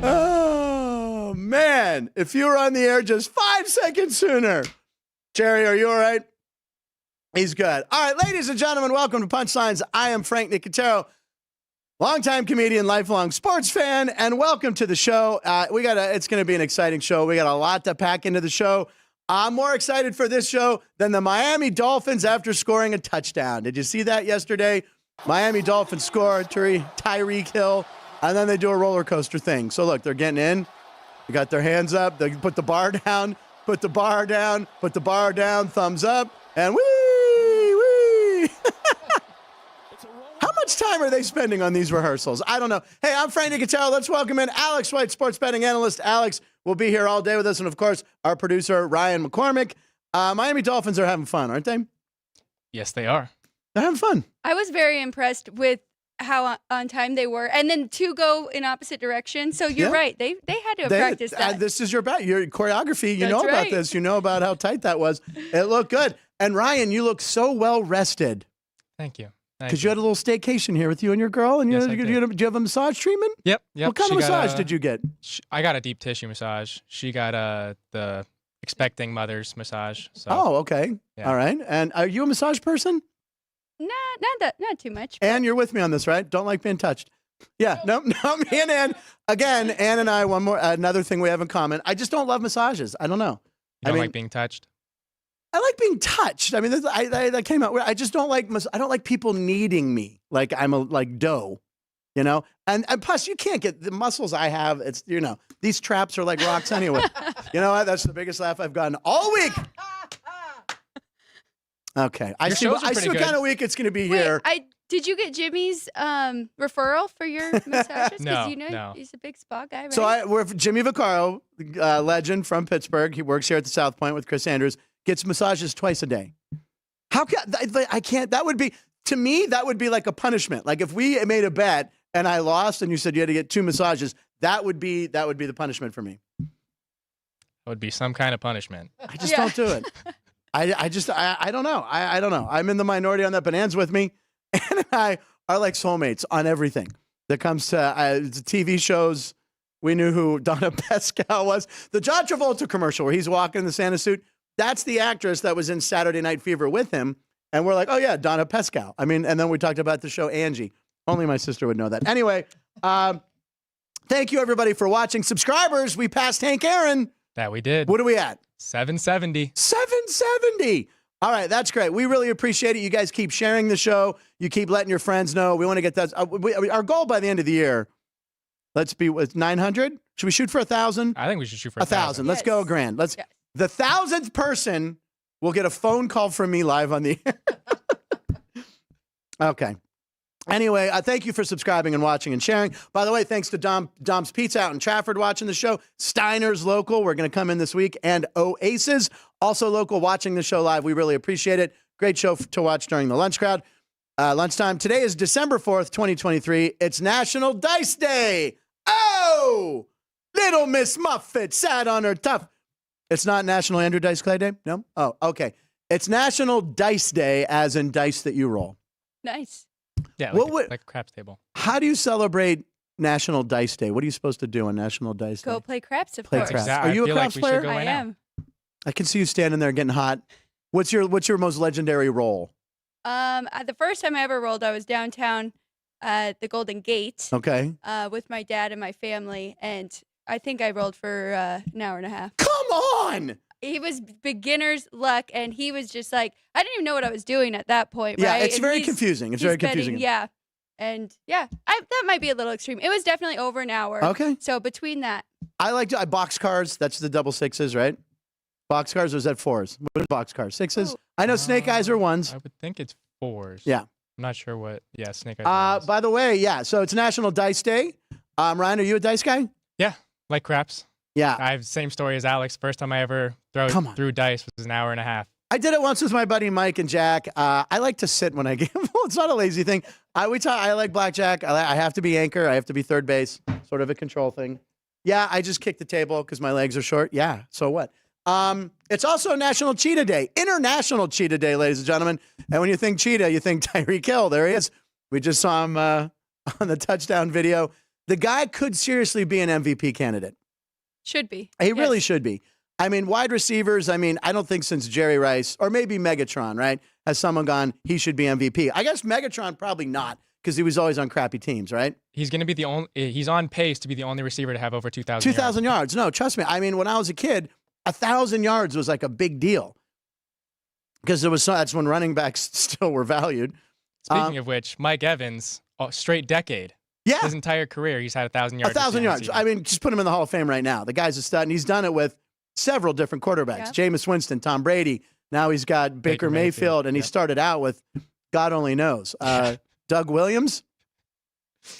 Oh, man. If you were on the air just 5 seconds sooner. Jerry, are you all right? He's good. All right, ladies and gentlemen, welcome to Punchlines. I am Frank Nicotero, longtime comedian, lifelong sports fan, and welcome to the show. It's going to be an exciting show. We got a lot to pack into the show. I'm more excited for this show than the Miami Dolphins after scoring a touchdown. Did you see that yesterday? Miami Dolphins score, Tyreek Hill, and then they do a roller coaster thing. So look, they're getting in. They got their hands up. They put the bar down, put the bar down, thumbs up, and wee. How much time are they spending on these rehearsals? I don't know. Hey, I'm Frank Nicotero. Let's welcome in Alex White, sports betting analyst. Alex will be here all day with us. And, of course, our producer, Ryan McCormick. Miami Dolphins are having fun, aren't they? Yes, they are. They're having fun. I was very impressed with how on time they were. And then two go in opposite directions. So you're right. They had to practice that. This is your choreography. You That's know about right. this. You know about how tight that was. It looked good. And, Ryan, you look so well rested. Thank you. Because you had a little staycation here with you and your girl. And Yes, do I did. you have a massage treatment? Yep. What kind of massage did you get? I got a deep tissue massage. She got the expecting mother's massage. So, Oh, okay. Yeah. All right. And are you a massage person? Not too much. Ann, you're with me on this, right? Don't like being touched. Yeah. No, me and Ann. Again, Ann and I, another thing we have in common. I just don't love massages. I don't know. You don't like being touched? I like being touched. I mean, that came out. I just don't like. I don't like people needing me like I'm like dough, you know. And plus, you can't get the muscles I have. It's these traps are like rocks anyway. You know what? That's the biggest laugh I've gotten all week. Okay, I see what kind of week it's going to be here. Did you get Jimmy's referral for your massages? No, no. He's a big spa guy, right? So we're Jimmy Vaccaro, legend from Pittsburgh. He works here at the South Point with Chris Andrews. Gets massages twice a day. How can I can't? That would be, to me, that would be like a punishment. Like if we made a bet and I lost and you said you had to get 2 massages, that would be the punishment for me. It would be some kind of punishment. I just don't do it. I don't know. I don't know. I'm in the minority on that, but Ann's with me. Ann and I are like soulmates on everything that comes to TV shows. We knew who Donna Pescow was. The John Travolta commercial where he's walking in the Santa suit. That's the actress that was in Saturday Night Fever with him. And we're like, oh, yeah, Donna Pescow. I mean, and then we talked about the show Angie. Only my sister would know that. Anyway, thank you, everybody, for watching. Subscribers, we passed Hank Aaron. That we did. What are we at? 770. 770. All right, that's great. We really appreciate it. You guys keep sharing the show. You keep letting your friends know. We want to get that. Our goal by the end of the year, let's be with 900. Should we shoot for 1,000? I think we should shoot for 1,000. Let's go grand. Let's. Yes. The 1,000th person will get a phone call from me live on the air. Okay. Anyway, thank you for subscribing and watching and sharing. By the way, thanks to Dom's Pizza out in Trafford watching the show. Steiner's local. We're going to come in this week. And Oasis, also local, watching the show live. We really appreciate it. Great show to watch during the lunchtime. Today is December 4th, 2023. It's National Dice Day. Oh, little Miss Muffet sat on her tough. It's not National Andrew Dice Clay Day? No? Oh, okay. It's National Dice Day, as in dice that you roll. Nice. Yeah, like a craps table. How do you celebrate National Dice Day? What are you supposed to do on National Dice Day? Go play craps, of Play course. craps. Exactly. Are you a craps player? I am. I can see you standing there getting hot. What's your most legendary roll? The first time I ever rolled, I was downtown at the Golden Gate. Okay. With my dad and my family, and I think I rolled for an hour and a half. Come on! He was beginner's luck, and he was just like, I didn't even know what I was doing at that point, Yeah, right? it's very confusing. It's very confusing. Yeah. And yeah, that might be a little extreme. It was definitely over an hour. Okay. So between that. I box cars. That's the double sixes, right? Box cars, or is that 4s? What are box cars? 6s? Ooh. I know snake eyes are 1s. I would think it's 4s. Yeah. I'm not sure what. Yeah, snake eyes. By the way, yeah, so it's National Dice Day. Ryan, are you a dice guy? Yeah, like craps. Yeah. I have the same story as Alex. First time I ever threw dice was an hour and a half. I did it once with my buddy Mike and Jack. I like to sit when I gamble. It's not a lazy thing. I like blackjack. I have to be anchor. I have to be third base. Sort of a control thing. Yeah, I just kick the table because my legs are short. Yeah, so what? It's also National Cheetah Day, International Cheetah Day, ladies and gentlemen. And when you think cheetah, you think Tyreek Hill. There he is. We just saw him on the touchdown video. The guy could seriously be an MVP candidate. Should be. He really should be. I mean, wide receivers, I don't think since Jerry Rice, or maybe Megatron, right, has someone gone, he should be MVP. I guess Megatron probably not, because he was always on crappy teams, right? He's going to be he's on pace to be the only receiver to have over 2,000 2,000 yards. No, trust me. I mean, when I was a kid, 1,000 yards was like a big deal. Because that's when running backs still were valued. Speaking of which, Mike Evans, straight decade. Yeah. His entire career, he's had 1,000 yards. 1,000 yards. I mean, just put him in the Hall of Fame right now. The guy's a stud, and he's done it with several different quarterbacks. Jameis Winston, Tom Brady. Now he's got Baker Mayfield, and he started out with God only knows. Doug Williams.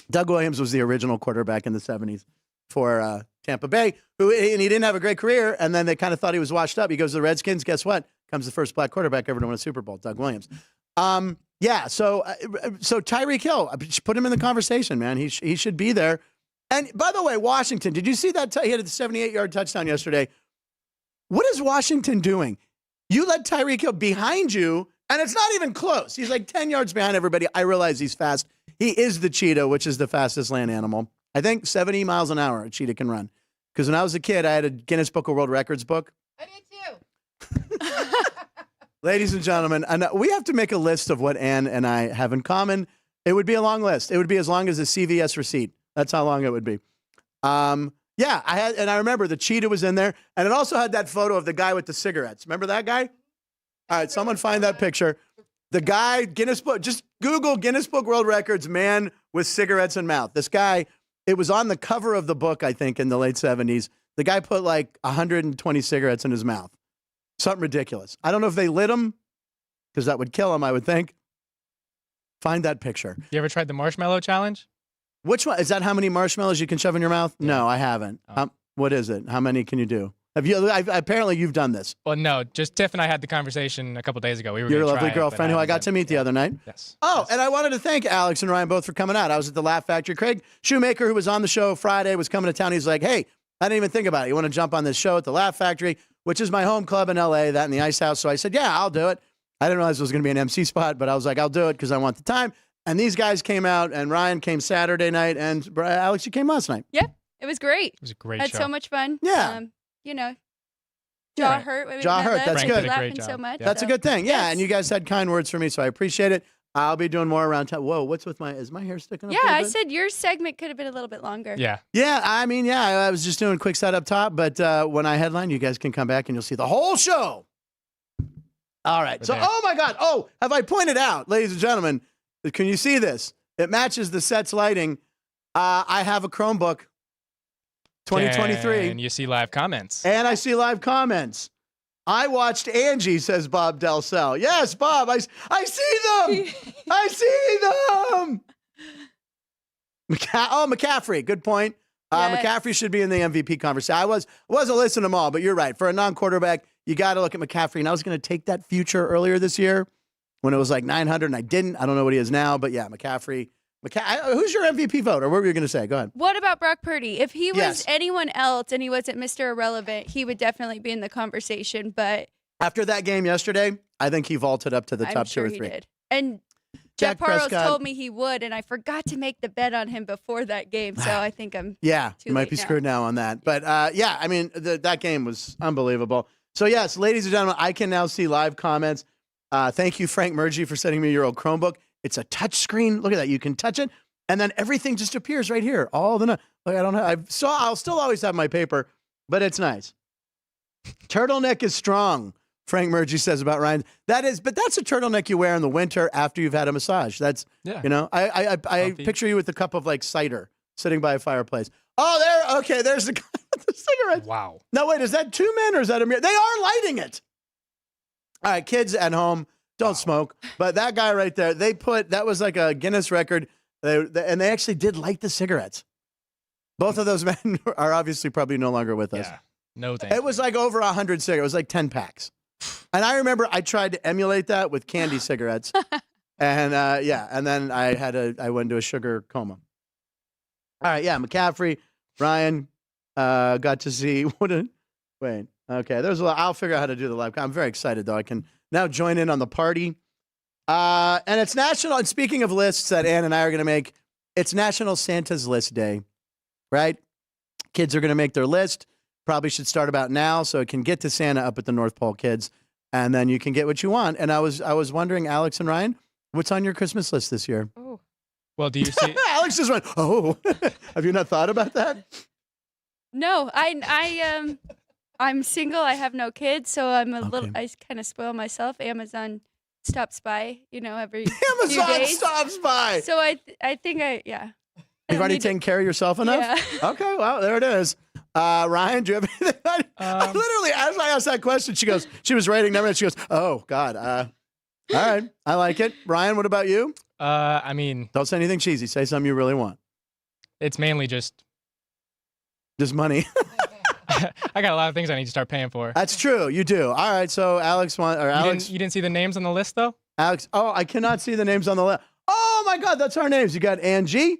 Doug Williams was the original quarterback in the 70s for Tampa Bay, and he didn't have a great career, and then they kind of thought he was washed up. He goes to the Redskins. Guess what? Comes the first black quarterback ever to win a Super Bowl, Doug Williams. Yeah, so Tyreek Hill, put him in the conversation, man. He should be there. And by the way, Washington, did you see that? He had a 78-yard touchdown yesterday. What is Washington doing? You let Tyreek Hill behind you, and it's not even close. He's like 10 yards behind everybody. I realize he's fast. He is the cheetah, which is the fastest land animal. I think 70 miles an hour a cheetah can run. Because when I was a kid, I had a Guinness Book of World Records book. I did too. Ladies and gentlemen, and we have to make a list of what Ann and I have in common. It would be a long list. It would be as long as a CVS receipt. That's how long it would be. Yeah, I remember the cheetah was in there, and it also had that photo of the guy with the cigarettes. Remember that guy? All right, someone find that picture. The guy, Guinness Book, just Google Guinness Book World Records, man with cigarettes in mouth. This guy, it was on the cover of the book, I think, in the late 70s. The guy put like 120 cigarettes in his mouth. Something ridiculous. I don't know if they lit him, because that would kill him, I would think. Find that picture. You ever tried the marshmallow challenge? Which one? Is that how many marshmallows you can shove in your mouth? Yeah. No, I haven't. Oh. What is it? How many can you do? Apparently you've done this. Well, no, just Tiff and I had the conversation a couple days ago. We were your lovely girlfriend who I got to meet the other night. Yes. Oh, yes. And I wanted to thank Alex and Ryan both for coming out. I was at the Laugh Factory. Craig Shoemaker, who was on the show Friday, was coming to town. He's like, hey, I didn't even think about it. You want to jump on this show at the Laugh Factory, which is my home club in L.A., that in the Ice House. So I said, yeah, I'll do it. I didn't realize it was going to be an MC spot, but I was like, I'll do it because I want the time. And these guys came out, and Ryan came Saturday night, and Alex, you came last night. Yep, it was great. It was a great Had show. so much fun. Yeah. Jaw hurt. Jaw hurt. That's Frank good. did a great Laughing job. so much. That's a good thing. Yeah, and you guys had kind words for me, so I appreciate it. I'll be doing more around town. Whoa, what's with is my hair sticking up? Yeah, I said your segment could have been a little bit longer. Yeah. Yeah, I was just doing a quick set up top, but when I headline, you guys can come back and you'll see the whole show. All right. So, oh my God. Oh, have I pointed out, ladies and gentlemen, can you see this? It matches the set's lighting. I have a Chromebook 2023. And you see live comments. And I see live comments. I watched Angie, says Bob Delcell. Yes, Bob, I see them. I see them. McCaffrey, good point. Yes. McCaffrey should be in the MVP conversation. I wasn't listening to them all, but you're right. For a non-quarterback, you got to look at McCaffrey. And I was going to take that future earlier this year when it was like 900, and I didn't. I don't know what he is now, but yeah, McCaffrey. Who's your MVP vote, or what were you going to say? Go ahead. What about Brock Purdy? If he was anyone else and he wasn't Mr. Irrelevant, he would definitely be in the conversation. But after that game yesterday, I think he vaulted up to the top two or three. He did. And Jeff Parles told me he would, and I forgot to make the bet on him before that game, so I think I'm you might be screwed now on that. But I mean, that game was unbelievable. So yes, ladies and gentlemen, I can now see live comments. Thank you, Frank Murgy, for sending me your old Chromebook. It's a touch screen. Look at that. You can touch it, and then everything just appears right here. All the like I don't have. I'll still always have my paper, but it's nice. Turtleneck is strong. Frank Murgy says about Ryan. But that's a turtleneck you wear in the winter after you've had a massage. That's I picture you with a cup of like cider sitting by a fireplace. Oh, there's the guy with the cigarette. Wow. No, wait, is that two men or is that a mirror? They are lighting it. All right, kids at home. Don't smoke. But that guy right there, that was like a Guinness record. And they actually did light the cigarettes. Both of those men are obviously probably no longer with us. Yeah. No thanks. It was like over 100 cigarettes. It was like 10 packs. And I remember I tried to emulate that with candy cigarettes. And and then I went into a sugar coma. All right, yeah, McCaffrey, Ryan, got to see wait. Okay, there's a lot. I'll figure out how to do the live. I'm very excited though. I can now join in on the party. And it's national. And speaking of lists that Ann and I are going to make, it's National Santa's List Day. right? Kids are going to make their list. Probably should start about now so it can get to Santa up at the North Pole, kids, and then you can get what you want. And I was wondering, Alex and Ryan, what's on your Christmas list this year? Oh. Well, do you see? Alex just went, oh. Have you not thought about that? No, I'm single. I have no kids, so I'm a little. I kind of spoil myself. Amazon stops by, every few Amazon days. stops by. So I think yeah. You've already taken care of yourself enough? Yeah. Okay, well, there it is. Ryan, do you have anything? I literally, as I asked that question, she was writing down and she goes, oh, God. All right, I like it. Ryan, what about you? I mean, Don't say anything cheesy. Say something you really want. it's mainly just Just money. I got a lot of things I need to start paying for. That's true. You do. All right, so Alex. You didn't see the names on the list though? Alex, oh, I cannot see the names on the list. Oh, my God, that's our names. You got Angie.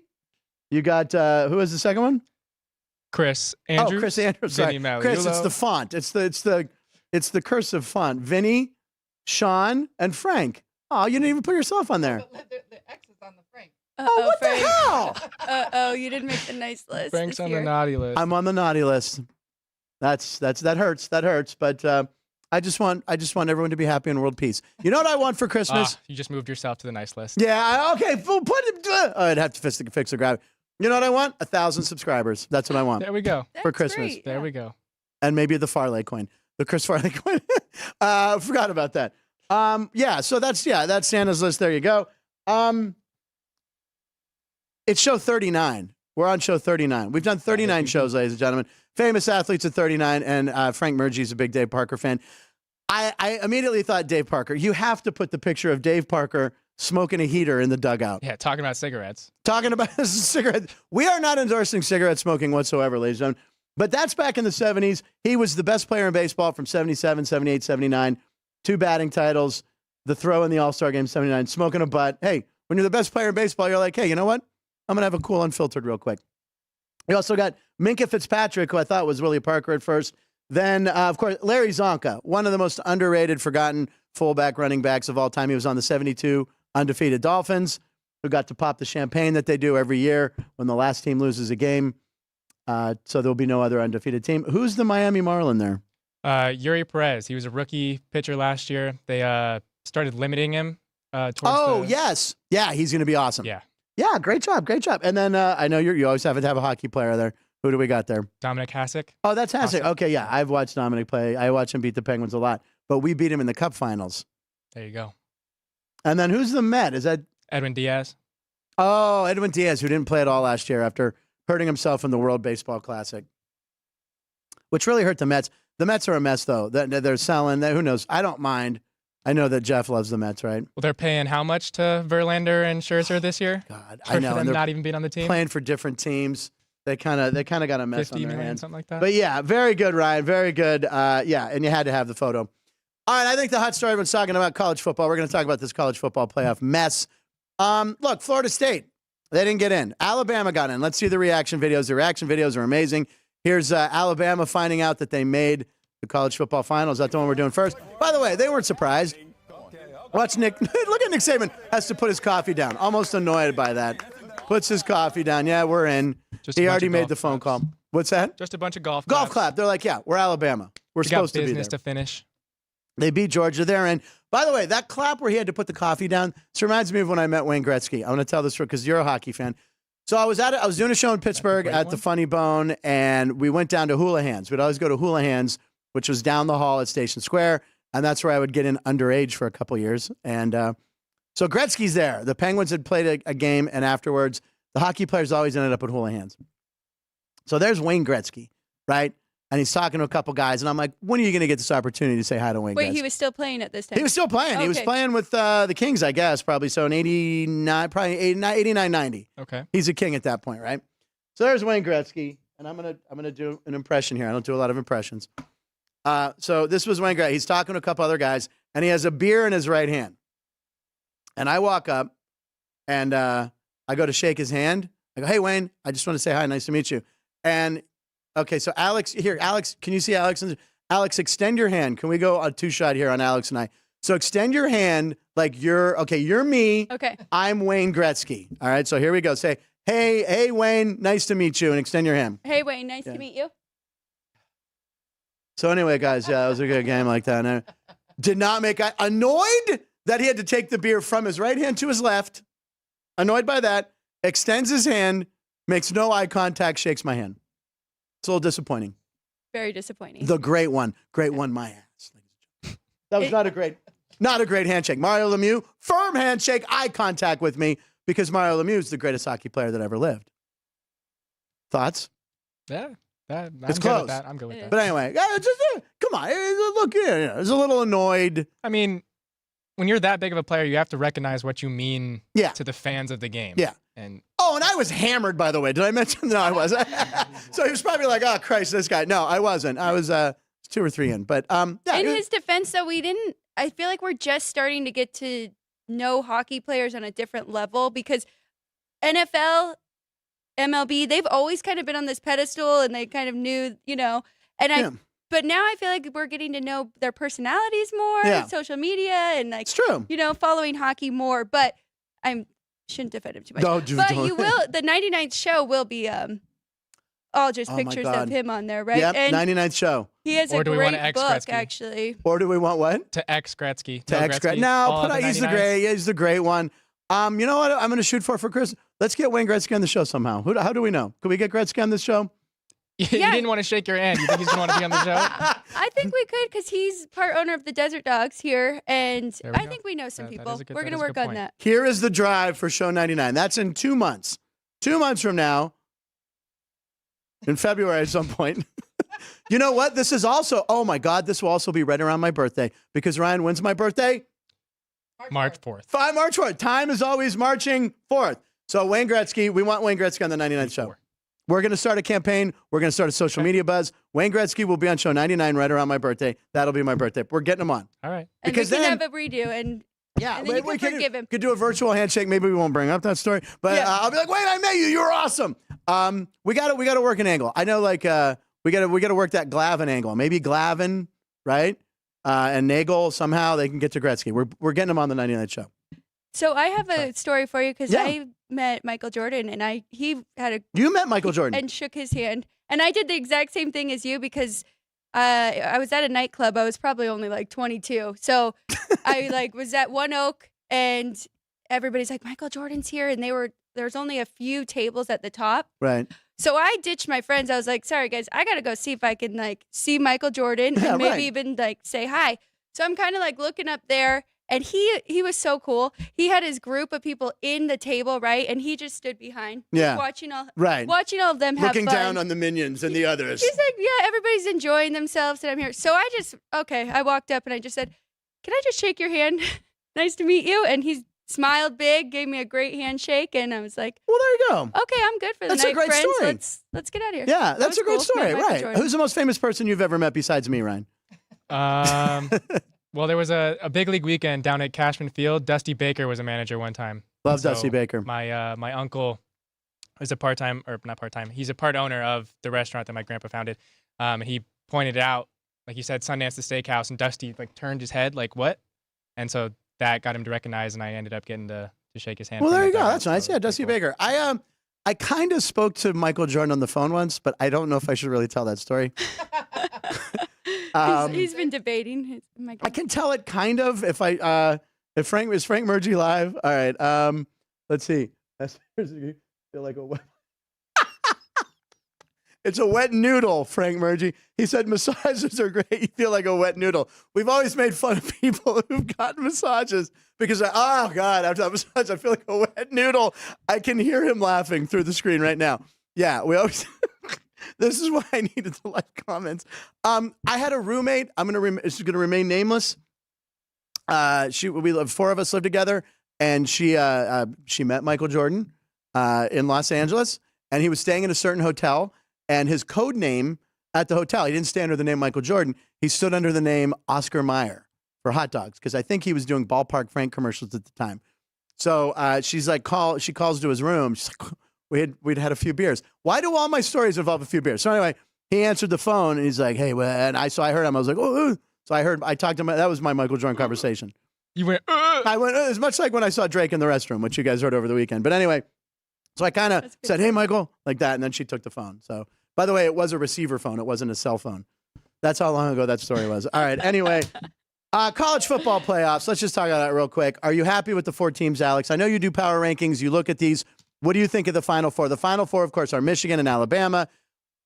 You got, who is the second one? Chris Andrews. Oh, Chris Andrews. Sorry. Vinny Chris, it's Maliulo. the font. It's the cursive font. Vinny, Sean, and Frank. Oh, you didn't even put yourself on there. The X is on the Frank. Oh, what Frank. the hell? You didn't make the nice list. Frank's this on year. the naughty list. I'm on the naughty list. That hurts. That hurts. But I just want everyone to be happy and world peace. You know what I want for Christmas? You just moved yourself to the nice list. Yeah. Okay. Put it. I'd have to fix the grab. You know what I want? 1,000 subscribers. That's what I want There we go. for That's Christmas. great, There yeah. we go. And maybe the Farley coin, the Chris Farley coin. Forgot about that. Yeah. So that's Santa's list. There you go. It's show 39. We're on show 39. We've done 39 shows, ladies and gentlemen. Famous athletes at 39, and Frank Murgy's a big Dave Parker fan. I immediately thought, Dave Parker, you have to put the picture of Dave Parker smoking a heater in the dugout. Yeah, talking about cigarettes. Talking about cigarettes. We are not endorsing cigarette smoking whatsoever, ladies and gentlemen. But that's back in the 70s. He was the best player in baseball from 77, 78, 79. 2 batting titles, the throw in the All-Star game, 79, smoking a butt. Hey, when you're the best player in baseball, you're like, hey, you know what? I'm going to have a cool unfiltered real quick. We also got Minka Fitzpatrick, who I thought was Willie Parker at first. Then, of course, Larry Zonka, one of the most underrated, forgotten fullback running backs of all time. He was on the 72 undefeated Dolphins, who got to pop the champagne that they do every year when the last team loses a game. So there'll be no other undefeated team. Who's the Miami Marlin there? Yuri Perez. He was a rookie pitcher last year. They started limiting him. Yes. Yeah, he's going to be awesome. Yeah. Yeah, great job. And then I know you always have to have a hockey player there. Who do we got there? Dominic Hasek. Oh, that's Hasek. Awesome. Okay, yeah. I've watched Dominic play. I watched him beat the Penguins a lot. But we beat him in the Cup Finals. There you go. And then who's the Met? Is that... Edwin Diaz. Oh, Edwin Diaz, who didn't play at all last year after hurting himself in the World Baseball Classic, which really hurt the Mets. The Mets are a mess, though. They're selling. Who knows? I don't mind. I know that Jeff loves the Mets, right? Well, they're paying how much to Verlander and Scherzer this year? God, For I know. them And they're not even being on the team. playing for different teams. They kind of got a mess on 50 their million, hands. something like that. But yeah, very good, Ryan. Very good. Yeah, and you had to have the photo. All right, I think the hot story everyone's talking about college football. We're going to talk about this college football playoff mess. Look, Florida State, they didn't get in. Alabama got in. Let's see the reaction videos. The reaction videos are amazing. Here's Alabama finding out that they made the college football finals. That's the one we're doing first. By the way, they weren't surprised. Watch Nick. Look at Nick Saban has to put his coffee down. Almost annoyed by that. Puts his coffee down. Yeah, we're in. Just a He bunch already of made golf the phone claps. call. What's that? Just a bunch of golf Golf claps. clap. They're like, yeah, we're Alabama. We're We got supposed to be there. business to finish. They beat Georgia there. And by the way, that clap where he had to put the coffee down, this reminds me of when I met Wayne Gretzky. I'm going to tell this story because you're a hockey fan. So I was doing a show in Pittsburgh at the Funny Bone, and we went down to Houlihan's. We'd always go to Houlihan's, which was down the hall at Station Square, and that's where I would get in underage for a couple years. And so Gretzky's there. The Penguins had played a game, and afterwards, the hockey players always ended up at Houlihan's. So there's Wayne Gretzky, right? And he's talking to a couple guys, and I'm like, when are you going to get this opportunity to say hi to Wayne Wait, Gretzky? he was still playing at this time? He was still playing. He was Okay. playing with the Kings, I guess, probably. So in 89, probably 89, 90. Okay. He's a king at that point, right? So there's Wayne Gretzky, and I'm gonna do an impression here. I don't do a lot of impressions. So this was Wayne Gretzky. He's talking to a couple other guys, and he has a beer in his right hand. And I walk up, and I go to shake his hand. I go, hey, Wayne, I just want to say hi. Nice to meet you. And okay, so Alex, can you see Alex? Alex, extend your hand. Can we go a 2-shot here on Alex and I? So extend your hand like you're me. Okay. I'm Wayne Gretzky. All right, so here we go. Say, hey, Wayne, nice to meet you, and extend your hand. Hey, Wayne, nice to meet you. So anyway, guys, yeah, it was a good game like that. And I did not make annoyed that he had to take the beer from his right hand to his left. Annoyed by that, extends his hand, makes no eye contact, shakes my hand. It's a little disappointing. Very disappointing. The great one, my ass. That was not a great handshake. Mario Lemieux, firm handshake, eye contact with me because Mario Lemieux is the greatest hockey player that ever lived. Thoughts? Yeah. It's close. I'm good with that. But anyway, come on. Look, I was a little annoyed. I mean, when you're that big of a player, you have to recognize what you mean to the fans of the game. Yeah. And I was hammered, by the way. Did I mention? No, I wasn't. So he was probably like, oh, Christ, this guy. No, I wasn't. I was 2 or 3 in. But yeah. In his defense, though, I feel like we're just starting to get to know hockey players on a different level because NFL, MLB, they've always kind of been on this pedestal and they kind of knew, but now I feel like we're getting to know their personalities more, social media and it's true. Following hockey more, but I shouldn't defend him too much. No, but don't. You will, the 99th show will be all just pictures of him on there, right? Yep, and 99th show. He has or a do we want great to X book, Gretzky? actually. Or do we want what? To X Gretzky. To X Gretzky. No, he's the great. Yeah, he's the great one. You know what? I'm going to shoot for Chris. Let's get Wayne Gretzky on the show somehow. How do we know? Could we get Gretzky on this show? You didn't want to shake your hand. You think he's going to want to be on the show? I think we could because he's part owner of the Desert Dogs here, and I think we know some people. We're going to work on that. Here is the drive for show 99. That's in 2 months. 2 months from now, in February at some point. You know what? This is also, oh my God, this will also be right around my birthday because Ryan, when's my birthday? March 4th. March 4th. Time is always marching 4th. So Wayne Gretzky, we want Wayne Gretzky on the 99th show. We're going to start a campaign. We're going to start a social media buzz. Wayne Gretzky will be on show 99 right around my birthday. That'll be my birthday. We're getting him on. All right. And because we can have a redo and then you can forgive him. Could do a virtual handshake. Maybe we won't bring up that story, but I'll be like, Wayne, I met you. You were awesome. We got to work an angle. I know, like we got to work that Glavin angle. Maybe Glavin, right? And Nagel somehow they can get to Gretzky. We're getting him on the 99th show. So I have a story for you because I met Michael Jordan and You met Michael Jordan and shook his hand, and I did the exact same thing as you because I was at a nightclub. I was probably only like 22, so I was at One Oak, and everybody's like, Michael Jordan's here, and there's only a few tables at the top, right? So I ditched my friends. I was like, sorry guys, I gotta go see if I can see Michael Jordan and maybe even say hi. So I'm kind of looking up there. And he was so cool. He had his group of people in the table, right? And he just stood behind, watching all of them have fun. Looking down on the minions and the others. He's like, yeah, everybody's enjoying themselves, and I'm here. So I walked up and I just said, can I just shake your hand? Nice to meet you. And he smiled big, gave me a great handshake, and I was like, well, there you go. Okay, I'm good for the night, That's a great friends. story. Let's get out of here. Yeah, that's a great story, right? Jordan. Who's the most famous person you've ever met besides me, Ryan? Well, there was a big league weekend down at Cashman Field. Dusty Baker was a manager one time. Love Dusty Baker. My uncle is a part-time, or not part-time, he's a part owner of the restaurant that my grandpa founded. He pointed out, like he said, Sundance the Steakhouse, and Dusty turned his head like, what? And so that got him to recognize, and I ended up getting to shake his hand. Well, there you go. That's nice. Yeah, Dusty Baker. I kind of spoke to Michael Jordan on the phone once, but I don't know if I should really tell that story. He's been debating. I can tell it kind of if Frank Murgy live. All right. Let's see. Feel like a wet. It's a wet noodle, Frank Murgy. He said massages are great. You feel like a wet noodle. We've always made fun of people who've gotten massages because, oh God, after that massage, I feel like a wet noodle. I can hear him laughing through the screen right now. Yeah, we always. This is why I needed the live comments. I had a roommate. She's gonna remain nameless. Four of us lived together, and she met Michael Jordan in Los Angeles, and he was staying in a certain hotel. And his code name at the hotel, he didn't stay under the name Michael Jordan. He stood under the name Oscar Mayer for hot dogs because I think he was doing Ballpark Frank commercials at the time. So she's like, she calls to his room. She's like, we'd had a few beers. Why do all my stories involve a few beers? So anyway, he answered the phone and he's like, hey, and I heard him. I was like, oh. So I talked to him. That was my Michael Jordan conversation. You went, I went, it's much like when I saw Drake in the restroom, which you guys heard over the weekend. But anyway, So I kind of That's good said, "Hey, stuff. Michael," like that, and then she took the phone. So, by the way, it was a receiver phone. It wasn't a cell phone. That's how long ago that story was. All right. Anyway, college football playoffs. Let's just talk about that real quick. Are you happy with the 4 teams, Alex? I know you do power rankings. You look at these. What do you think of the Final Four? The Final Four, of course, are Michigan and Alabama.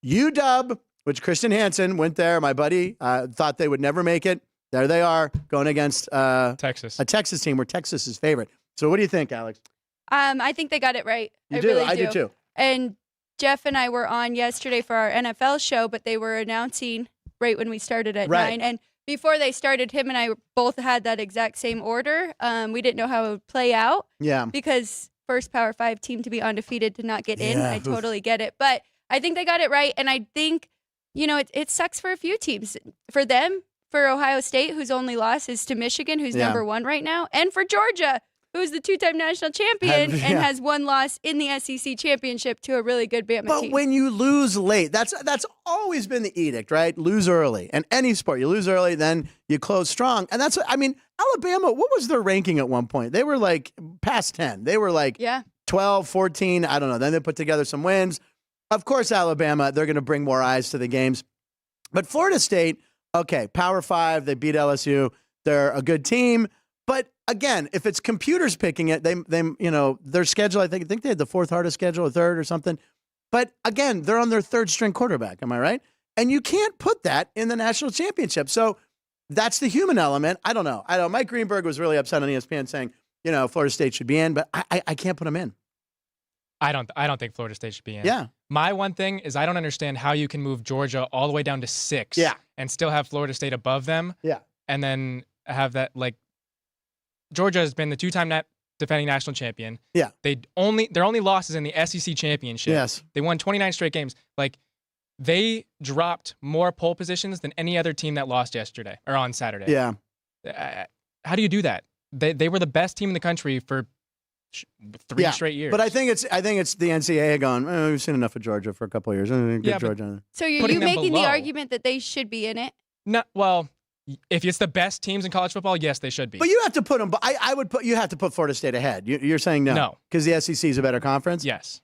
UW, which Christian Hansen went there. My buddy thought they would never make it. There they are going against Texas. a Texas team where Texas is favorite. So what do you think, Alex? I think they got it right. You do? Really I do too. And Jeff and I were on yesterday for our NFL show, but they were announcing right when we started at Right. 9. And before they started, him and I both had that exact same order. We didn't know how it would play out Yeah. because first Power 5 team to be undefeated to not get in. Yeah, I oof. totally get it. But I think they got it right. And I think, it sucks for a few teams. For them, for Ohio State, whose only loss is to Michigan, who's Yeah. number 1 right now, and for Georgia, who's the 2-time national champion and Yeah. has 1 loss in the SEC championship to a really good Bama But team. when you lose late, that's always been the edict, right? Lose early. And any sport, you lose early, then you close strong. And that's, Alabama, what was their ranking at one point? They were like past 10. They were like Yeah. 12, 14, I don't know. Then they put together some wins. Of course, Alabama, they're going to bring more eyes to the games. But Florida State, okay, Power 5, they beat LSU. They're a good team. But again, if it's computers picking it, they their schedule, I think they had the 4th hardest schedule, or 3rd or something. But again, they're on their 3rd string quarterback. Am I right? And you can't put that in the national championship. So that's the human element. I don't know. Mike Greenberg was really upset on ESPN saying, Florida State should be in, but I can't put them in. I don't think Florida State should be in. Yeah. My one thing is I don't understand how you can move Georgia all the way down to 6 Yeah. and still have Florida State above them. Yeah. And then have that, like, Georgia has been the 2-time defending national champion. Yeah. Their only loss is in the SEC championship. Yes. They won 29 straight games. Like, they dropped more pole positions than any other team that lost yesterday or on Saturday. Yeah. How do you do that? They were the best team in the country for 3 Yeah. straight years. But I think it's the NCAA going, we've seen enough of Georgia for a couple of years. Get Yeah, but- Georgia. So you're Putting them making below. the argument that they should be in it? No, well, if it's the best teams in college football, yes, they should be. But you have to put them. You have to put Florida State ahead. You're saying no? No. Because the SEC is a better conference. Yes.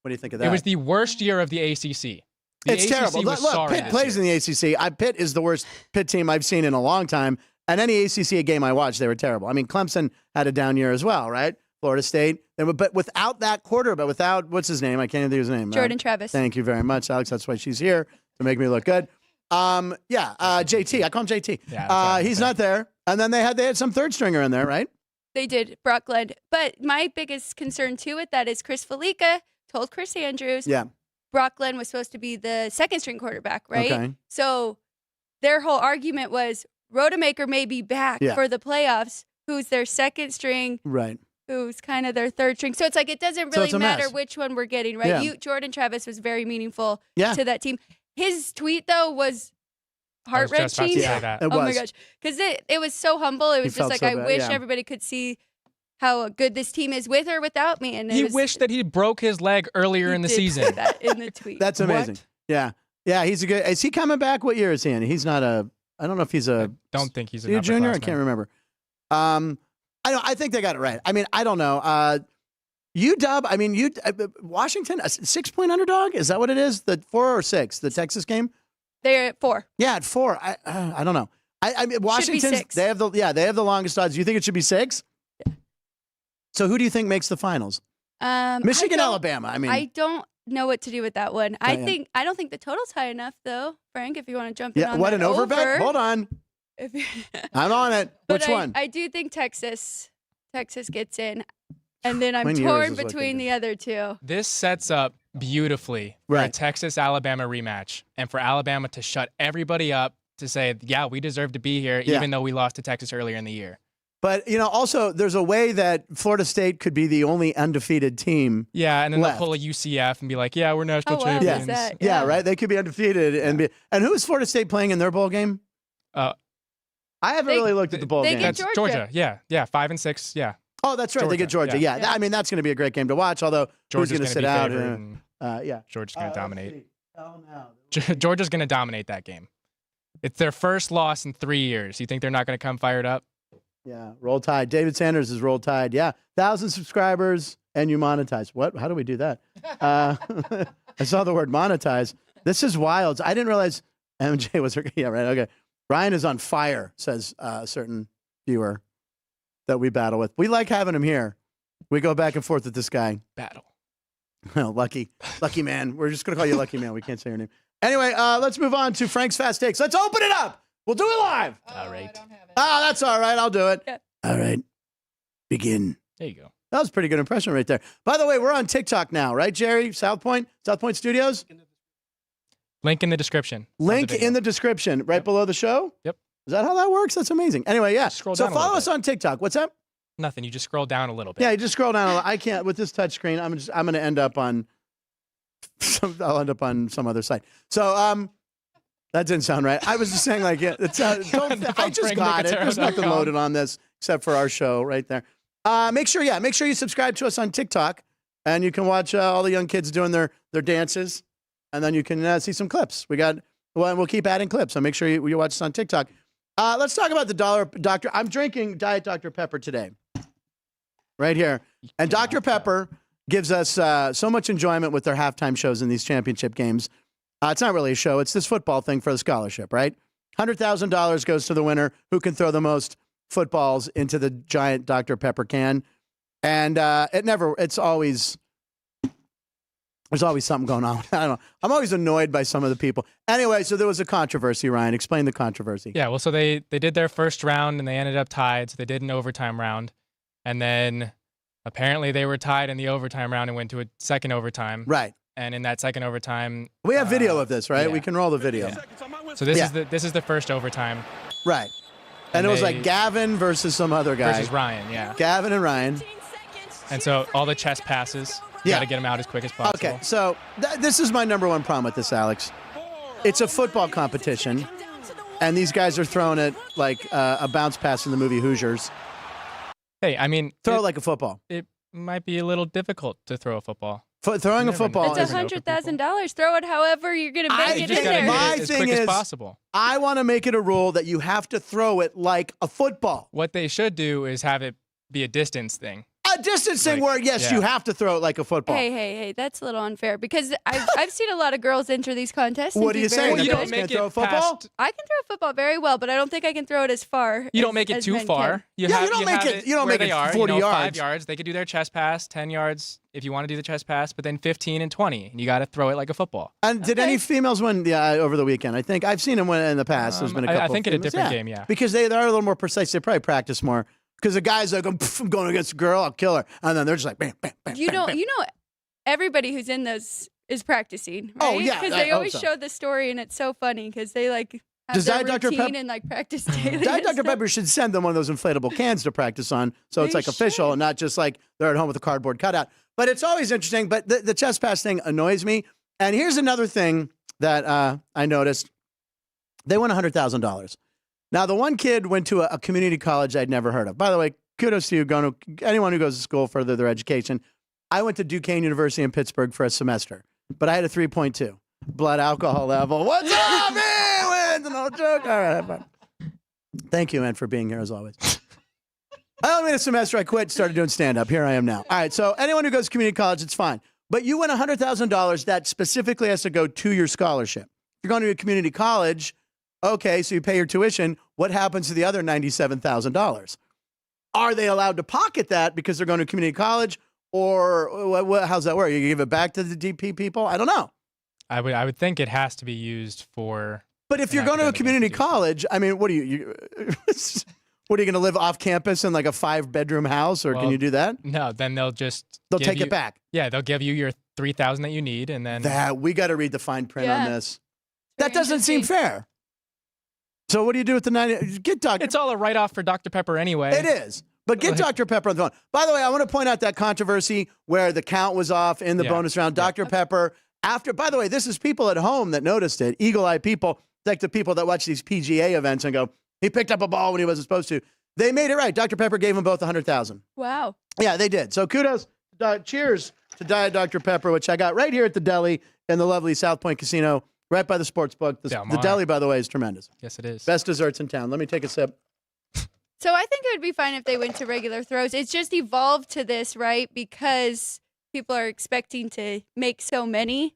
What do you think of that? It was the worst year of the ACC. The It's ACC terrible. Was Look, sorry Pitt this plays year. in the ACC. Pitt is the worst Pitt team I've seen in a long time. And any ACC game I watched, they were terrible. I mean, Clemson had a down year as well, right? Florida State. But without that quarterback, without, what's his name? I can't even think of his name. Jordan Travis. Thank you very much, Alex. That's why she's here, to make me look good. JT. I call him JT. Yeah, that's what I was he's saying. not there. And then they had some third stringer in there, right? They did, Brock Glenn. But my biggest concern, too, with that is Chris Felica told Chris Andrews Yeah. Brock Glenn was supposed to be the second-string quarterback, right? Okay. So their whole argument was Rodemaker may be back Yeah. for the playoffs, who's their second string, Right. who's kind of their third string. So it's like it doesn't So really it's a matter mess. which one we're getting, right? Yeah. Jordan Travis was very meaningful Yeah. to that team. His tweet, though, was I was just about to heart-wrenching. say that. It Oh my was. gosh. Because it was so humble. It was just felt like, so I bad, wish yeah. everybody could see how good this team is with or without me. And He wished that he broke his leg earlier in the did say season. that in the tweet. That's amazing. What? Yeah. Yeah, he's a good. Is he coming back? What year is he in? He's not I don't know if he's I a don't think he's is he a junior. I upperclassman. can't remember. I think they got it right. I mean, I don't know. UW. I mean, Washington, a 6-point underdog. Is that what it is? The 4 or 6, the Texas game. They're at 4. Yeah, at 4. I don't know. I mean, Washington's 6. they have the longest odds. Do you think it should be 6? Yeah. So who do you think makes the finals? Michigan, Alabama. I mean, I don't know what to do with that one. I Yeah. don't think the total's high enough though, Frank. If you want to jump in yeah. on What that an over bet. Hold on, If- I'm on it. But Which one? I do think Texas gets in, and then I'm When yours torn is looking between good. the other two. This sets up beautifully for a Right. Texas-Alabama rematch and for Alabama to shut everybody up to say, yeah, we deserve to be here, Yeah. even though we lost to Texas earlier in the year. But also there's a way that Florida State could be the only undefeated team. Yeah, and then Left. they'll pull a UCF and be like, yeah, we're national Oh, wow. champions. Who's that? Yeah, Yeah. right. They could be undefeated and who is Florida State playing in their bowl game? Uh, I haven't They- really looked at the bowl they game. get That's Georgia. Yeah, 5 and 6. Yeah, Oh, that's right. They get Georgia. Georgia, Yeah. I mean, that's going to be a great game to watch. Although Georgia's who's going to sit be out? favored and Yeah. Georgia's going to Let's dominate. see. Oh, no. Georgia's going to dominate that game. It's their first loss in 3 years. You think they're not going to come fired up? Yeah, roll tide. David Sanders is roll tide. Yeah, 1,000 subscribers. and you monetize. What? How do we do that? I saw the word monetize. This is wild. I didn't realize MJ was her. Yeah, right. Okay. Ryan is on fire, says a certain viewer that we battle with. We like having him here. We go back and forth with this guy. Battle. Oh, lucky man. We're just going to call you Lucky Man. We can't say your name. Anyway, let's move on to Frank's Fast Takes. Let's open it up. We'll do it live. All right. That's all right. I'll do it. Yeah. All right. Begin. There you go. That was a pretty good impression right there. By the way, we're on TikTok now, right, Jerry? South Point Studios? Link in the description. Link in the description, right below the show? Yep. Is that how that works? That's amazing. Anyway, yeah. Scroll So down a follow little us on TikTok. What's up? Nothing. You just scroll down a little bit. Yeah, you just scroll down. I can't with this touch screen. I'm going to end up on. I'll end up on some other site. So that didn't sound right. I was just saying like I just got it. There's nothing loaded on this except for our show right there. Make sure you subscribe to us on TikTok, and you can watch all the young kids doing their dances, and then you can see some clips. We'll keep adding clips, so make sure you watch us on TikTok. Let's talk about the Dollar Doctor. I'm drinking Diet Dr. Pepper today, right here, and Dr. Pepper gives us so much enjoyment with their halftime shows in these championship games. It's not really a show; it's this football thing for the scholarship, right? $100,000 goes to the winner who can throw the most footballs into the giant Dr. Pepper can. And there's always something going on. I don't know. I'm always annoyed by some of the people. Anyway, so there was a controversy, Ryan. Explain the controversy. Yeah, well, so they did their first round and they ended up tied. So they did an overtime round. And then apparently they were tied in the overtime round and went to a second overtime. Right. And in that second overtime, we have video of this, right? Yeah. We can roll the video. Yeah. So this is the first overtime. Right. And it was like Gavin versus some other guy. Versus Ryan, yeah. Gavin and Ryan. And so all the chest passes, you got to get them out as quick as possible. Okay, so this is my number one problem with this, Alex. It's a football competition, and these guys are throwing it like a bounce pass in the movie Hoosiers. Hey, I mean... Throw it like a football. It might be a little difficult to throw a football. Throwing a football It's $100,000. Throw it however you're going to make it in there. My as thing quick is, as possible. I want to make it a rule that you have to throw it like a football. What they should do is have it be a distance thing. A distance thing where, yes, you have to throw it like a football. Hey, that's a little unfair because I've seen a lot of girls enter these contests. What are you saying? Well, you girls don't make can't throw it a football? I can throw a football very well, but I don't think I can throw it as far. You don't make it too far. You don't make it 40 yards. 5 yards. They could do their chest pass, 10 yards if you want to do the chest pass, but then 15 and 20. And you got to throw it like a football. And did any females win over the weekend? I think I've seen them win in the past. There's been a couple. I think in a different game, yeah. Because they are a little more precise. They probably practice more. Because the guys like, I'm going against a girl, I'll kill her, and then they're just like, bam, bam, bam. You know, everybody who's in those is practicing. Right? Oh yeah, because they always show the story, and it's so funny because they like have their routine and like practice daily. Diet Dr. Pepper should send them one of those inflatable cans to practice on, so it's like official and not just like they're at home with a cardboard cutout. But it's always interesting. But the chest pass thing annoys me. And here's another thing that I noticed: they won $100,000. Now, the one kid went to a community college I'd never heard of. By the way, kudos to you, anyone who goes to school further their education. I went to Duquesne University in Pittsburgh for a semester, but I had a 3.2 blood alcohol level. What's up, man? No joke. All right, bye. Thank you, man, for being here as always. I only made a semester. I quit, started doing stand-up. Here I am now. All right, so anyone who goes to community college, it's fine. But you win $100,000 that specifically has to go to your scholarship. If you're going to a community college, okay, so you pay your tuition. What happens to the other $97,000? Are they allowed to pocket that because they're going to community college, or how's that work? You give it back to the DP people? I don't know. I would think it has to be used for. But if you're going to a community college, I mean, what are you what are you going to live off campus in like a 5-bedroom house, or can you do that? No, then they'll take it back. Yeah, they'll give you your $3,000 that you need, and then we got to read the fine print on this. That doesn't seem fair. So what do you do with the 90? Get Dr. It's all a write-off for Dr. Pepper anyway. It is. But get Dr. Pepper on the phone. By the way, I want to point out that controversy where the count was off in the bonus round. Dr. Pepper, by the way, this is people at home that noticed it. Eagle-eyed people, like the people that watch these PGA events and go, he picked up a ball when he wasn't supposed to. They made it right. Dr. Pepper gave them both $100,000. Wow. Yeah, they did. So kudos, cheers to Diet Dr. Pepper, which I got right here at the deli in the lovely South Point Casino. Right by the sports book. The deli, by the way, is tremendous. Yes, it is. Best desserts in town. Let me take a sip. So I think it would be fine if they went to regular throws. It's just evolved to this, right? Because people are expecting to make so many.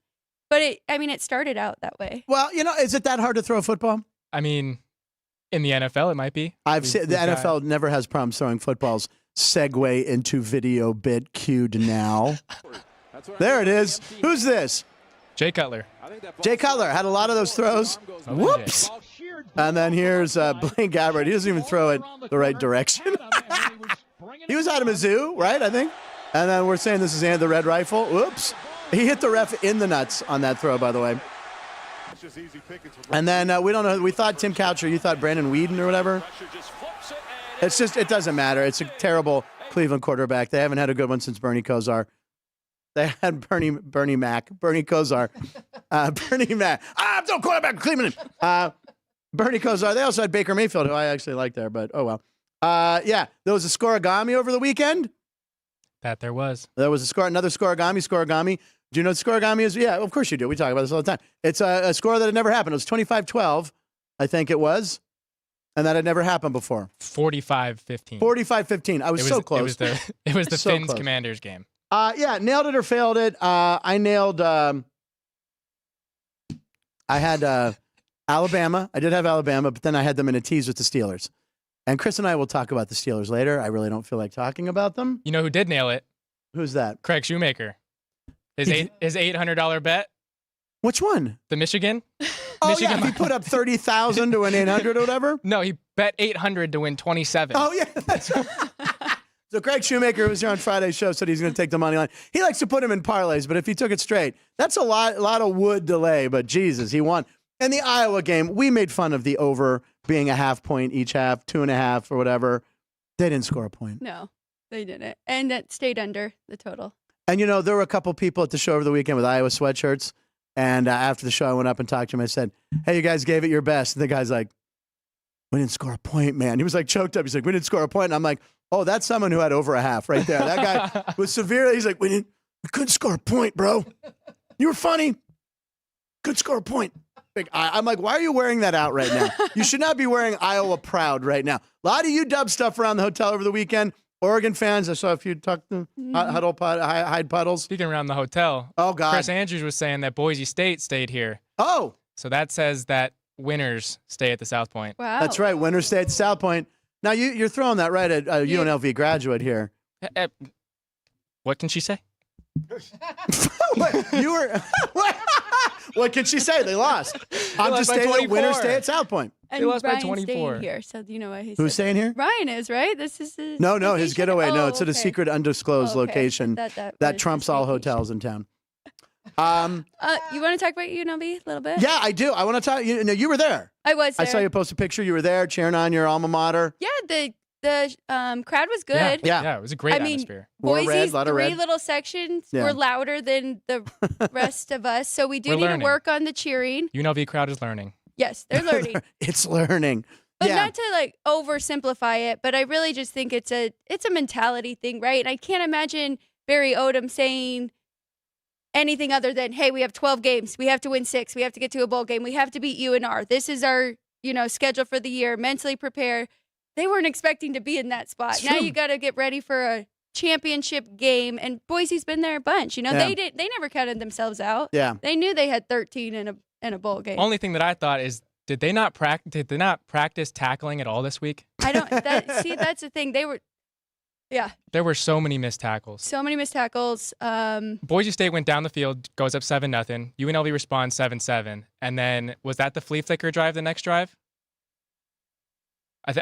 But it started out that way. Well, is it that hard to throw a football? I mean, in the NFL, it might be. I've seen the NFL never has problems throwing footballs. Segue into video bit cued now. There it is. Who's this? Jay Cutler. Jay Cutler had a lot of those throws. Whoops. And then here's Blaine Gabbert. He doesn't even throw it the right direction. He was out of Mizzou, right, I think? And then we're saying this is the red rifle. Whoops. He hit the ref in the nuts on that throw, by the way. And then we don't know. We thought Tim Coucher. You thought Brandon Whedon or whatever. It's just, it doesn't matter. It's a terrible Cleveland quarterback. They haven't had a good one since Bernie Kosar. They had Bernie Kosar. Bernie Mac. I'm no quarterback in Cleveland. Bernie Kosar. They also had Baker Mayfield, who I actually like there, but oh well. Yeah, there was a scoregami over the weekend. That there was. There was another scoregami. Do you know what scoregami is? Yeah, of course you do. We talk about this all the time. It's a score that had never happened. It was 25-12, I think it was. And that had never happened before. 45-15. 45-15. I was so close. It was the So Finns close. Commanders game. Yeah, nailed it or failed it. I nailed. I had Alabama. I did have Alabama, but then I had them in a tease with the Steelers. And Chris and I will talk about the Steelers later. I really don't feel like talking about them. You know who did nail it? Who's that? Craig Shoemaker. His $800 bet. Which one? The Michigan. Oh Michigan yeah, he put up 30,000 to win 800 or whatever. No, he bet 800 to win 27. Oh yeah, that's right. So Craig Shoemaker, who was here on Friday's show, said he's going to take the money line. He likes to put him in parlays, but if he took it straight, that's a lot of wood delay. But Jesus, he won. And the Iowa game, we made fun of the over being a half point each half, 2.5 or whatever. They didn't score a point. No, they didn't. And that stayed under the total. And, there were a couple people at the show over the weekend with Iowa sweatshirts. And after the show, I went up and talked to him. I said, hey, you guys gave it your best. And the guy's like, we didn't score a point, man. He was like choked up. He's like, we didn't score a point. And I'm like, oh, that's someone who had over a half right there. That guy was severely, he's like, we couldn't score a point, bro. You were funny. Couldn't score a point. I'm like, why are you wearing that out right now? You should not be wearing Iowa proud right now. A lot of UW stuff around the hotel over the weekend. Oregon fans, I saw a few hide puddles. Speaking around the hotel. Oh, God. Chris Andrews was saying that Boise State stayed here. Oh. So that says that winners stay at the South Point. Wow. That's right. Winners stay at South Point. Now, you're throwing that right at UNLV graduate here. What can she say? What? You were... What can she say? They lost. I'm just saying that winners stay at South Point. And They lost by Ryan's 24. staying here, so you know what he Who's said. staying here? Ryan is, right? This is his No, his vacation? getaway. No, Oh, it's at a okay. secret undisclosed Okay. location That that was trumps his all vacation. hotels in town. You want to talk about UNLV a little bit? Yeah, I do. I want to talk. You were there. I was there. I saw you post a picture. You were there cheering on your alma mater. Yeah, the crowd was good. Yeah. It was a great I mean, atmosphere. More red, Boise's lot of three red. little sections Yeah. were louder than the rest of us, so we do We're need learning. to work on the cheering. UNLV crowd is learning. Yes, they're learning. It's learning. But yeah. not to oversimplify it, but I really just think it's a mentality thing, right? And I can't imagine Barry Odom saying anything other than, "Hey, we have 12 games. We have to win 6. We have to get to a bowl game. We have to beat UNR. This is our, schedule for the year. Mentally prepare." They weren't expecting to be in that spot. It's Now true. you got to get ready for a championship game, and Boise's been there a bunch. Yeah. They never counted themselves out. Yeah. They knew they had 13 in a bowl game. Only thing that I thought is, did they not practice tackling at all this week? I don't that's the thing. They were There were so many missed tackles. so many missed tackles. Boise State went down the field, goes up 7-0. UNLV responds 7-7, and then was that the flea flicker drive? The next drive,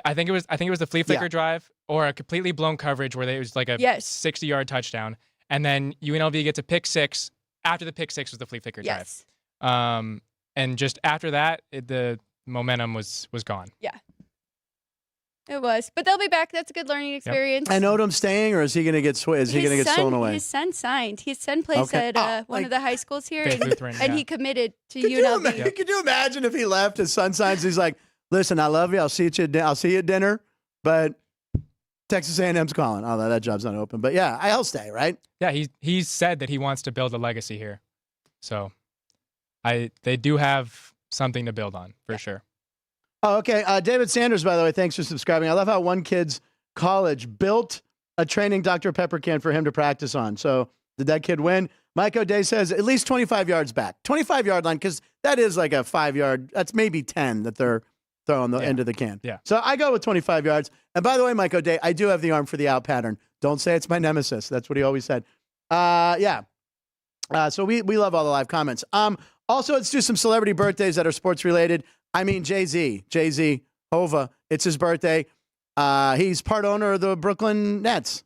I think it was the flea flicker drive, or a completely blown coverage where it was like a 60-yard touchdown, and then UNLV gets a pick six. After the pick six was the flea flicker Yes. drive. And just after that, the momentum was gone. It was. But they'll be back. That's a good learning experience. And Odom staying, or is he going to get is he going to get stolen away? His son signed. His son plays Okay. at one of the high schools here, Faith Lutheran, and yeah. he committed to Could UNLV. you imagine if he left? His son signs. He's like, "Listen, I love you. I'll see you at dinner, but Texas A&M's calling. Oh, that job's not open. But yeah, I'll stay. Right? Yeah, he's said that he wants to build a legacy here, so they do have something to build on for sure. Oh, okay. David Sanders, by the way, thanks for subscribing. I love how one kid's college built a training Dr. Pepper can for him to practice on. So did that kid win? Mike O'Day says at least 25 yards back. 25-yard line, because that is like a 5-yard. That's maybe 10 that they're throwing the end of the can. Yeah. So I go with 25 yards. And by the way, Mike O'Day, I do have the arm for the out pattern. Don't say it's my nemesis. That's what he always said. Yeah. So we love all the live comments. Also, let's do some celebrity birthdays that are sports related. I mean, Jay-Z, Hova. It's his birthday. He's part owner of the Brooklyn Nets.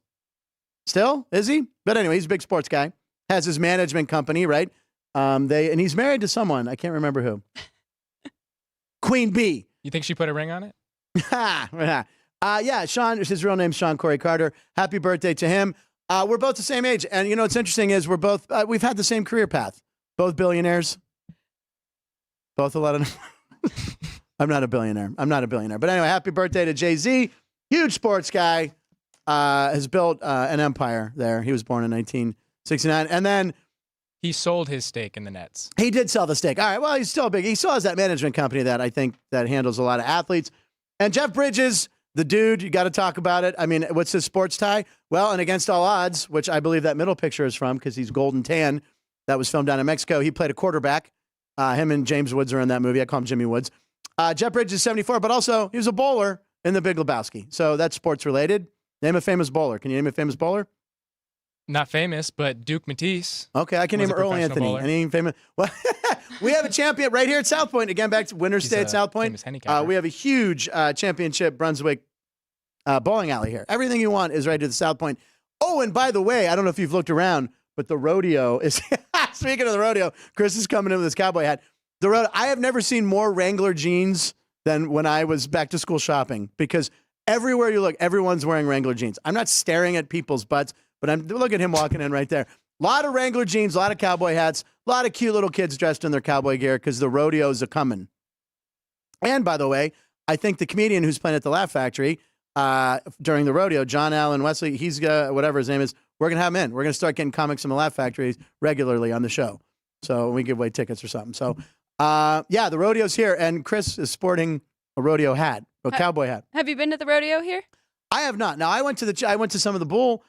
Still, is he? But anyway, he's a big sports guy. Has his management company, right? And he's married to someone. I can't remember who. Queen Bee. You think she put a ring on it? Yeah, Sean, his real name's Sean Corey Carter. Happy birthday to him. We're both the same age. And you know what's interesting is we're both, we've had the same career path. Both billionaires. Both a lot of, I'm not a billionaire. But anyway, happy birthday to Jay-Z. Huge sports guy. Has built an empire there. He was born in 1969. And then he sold his stake in the Nets. He did sell the stake. All right, well, he's still big. He still has that management company that I think that handles a lot of athletes. And Jeff Bridges, the dude, you got to talk about it. I mean, what's his sports tie? Well, and Against All Odds, which I believe that middle picture is from because he's golden tan. That was filmed down in Mexico. He played a quarterback. Him and James Woods are in that movie. I call him Jimmy Woods. Jeff Bridges is 74, but also he was a bowler in The Big Lebowski. So that's sports related. Name a famous bowler. Can you name a famous bowler? Not famous, but Duke Matisse. Okay, I can name Earl Anthony. Bowler. Any famous? Well, we have a champion right here at South Point. Again, back to Winter State, South Point. We have a huge championship Brunswick bowling alley here. Everything you want is right to the South Point. Oh, and by the way, I don't know if you've looked around, but the rodeo is. Speaking of the rodeo, Chris is coming in with his cowboy hat. The rodeo. I have never seen more Wrangler jeans than when I was back to school shopping because everywhere you look, everyone's wearing Wrangler jeans. I'm not staring at people's butts, but look at him walking in right there. A lot of Wrangler jeans, a lot of cowboy hats, a lot of cute little kids dressed in their cowboy gear because the rodeos are coming. And by the way, I think the comedian who's playing at the Laugh Factory during the rodeo, John Allen Wesley, he's whatever his name is, we're going to have him in. We're going to start getting comics from the Laugh Factory regularly on the show. So we give away tickets or something. So, yeah, the rodeo's here, and Chris is sporting a rodeo hat, a cowboy hat. Have you been to the rodeo here? I have not. Now I went to some of the bull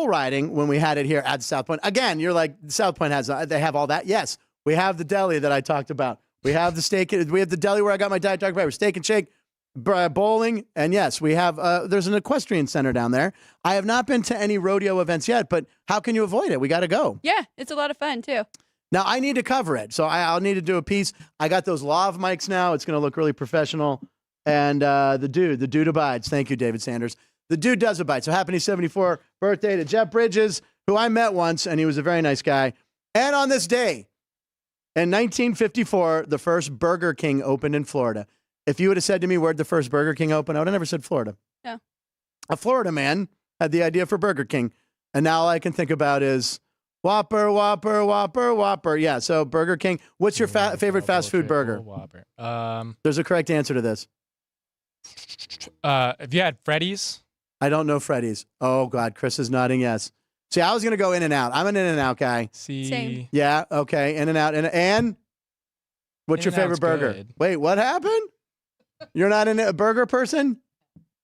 riding when we had it here at South Point. Again, you're like South Point they have all that. Yes, we have the deli that I talked about. We have the steak. We have the deli where I got my Diet Dr. Pepper. Steak and shake, bowling, and yes, we have. There's an equestrian center down there. I have not been to any rodeo events yet, but how can you avoid it? We got to go. Yeah, it's a lot of fun too. Now I need to cover it, so I'll need to do a piece. I got those lav mics now. It's going to look really professional. And the dude abides. Thank you, David Sanders. The dude does abide. So happy 74th birthday to Jeff Bridges, who I met once, and he was a very nice guy. And on this day, in 1954, the first Burger King opened in Florida. If you would have said to me, where'd the first Burger King open? I would have never said Florida. No. A Florida man had the idea for Burger King. And now all I can think about is Whopper, Whopper, Whopper, Whopper. Yeah, so Burger King. What's your favorite fast food burger? Whopper. There's a correct answer to this. Have you had Freddy's? I don't know Freddy's. Oh, God. Chris is nodding yes. See, I was going to go In-N-Out. I'm an In-N-Out guy. Same. Yeah, okay. In-N-Out. And what's your favorite burger? Good. Wait, what happened? You're not a burger person?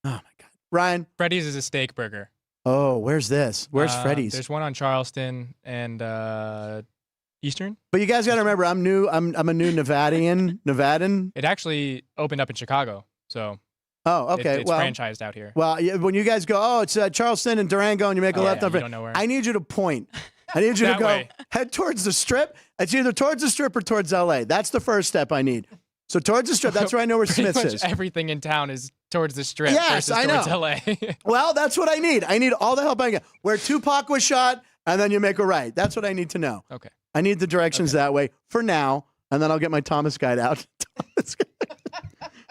Oh, my God. Ryan? Freddy's is a steak burger. Oh, where's this? Where's Freddy's? There's one on Charleston and Eastern. But you guys got to remember, I'm new. I'm a new Nevadan. It actually opened up in Chicago, so. Oh, okay. It's franchised out here. Well, when you guys go, oh, it's Charleston and Durango, and you make a left over. You don't know where. I need you to point. I need you to go way. Head towards the Strip. It's either towards the Strip or towards L.A. That's the first step I need. So towards the Strip, that's where I know where Pretty Smith's much is. Everything in town is towards the Strip Yes, versus I know. towards LA. Well, that's what I need. I need all the help I can get. Where Tupac was shot, and then you make a right. That's what I need to know. Okay. I need the directions that way for now, and then I'll get my Thomas guide out. Thomas guide.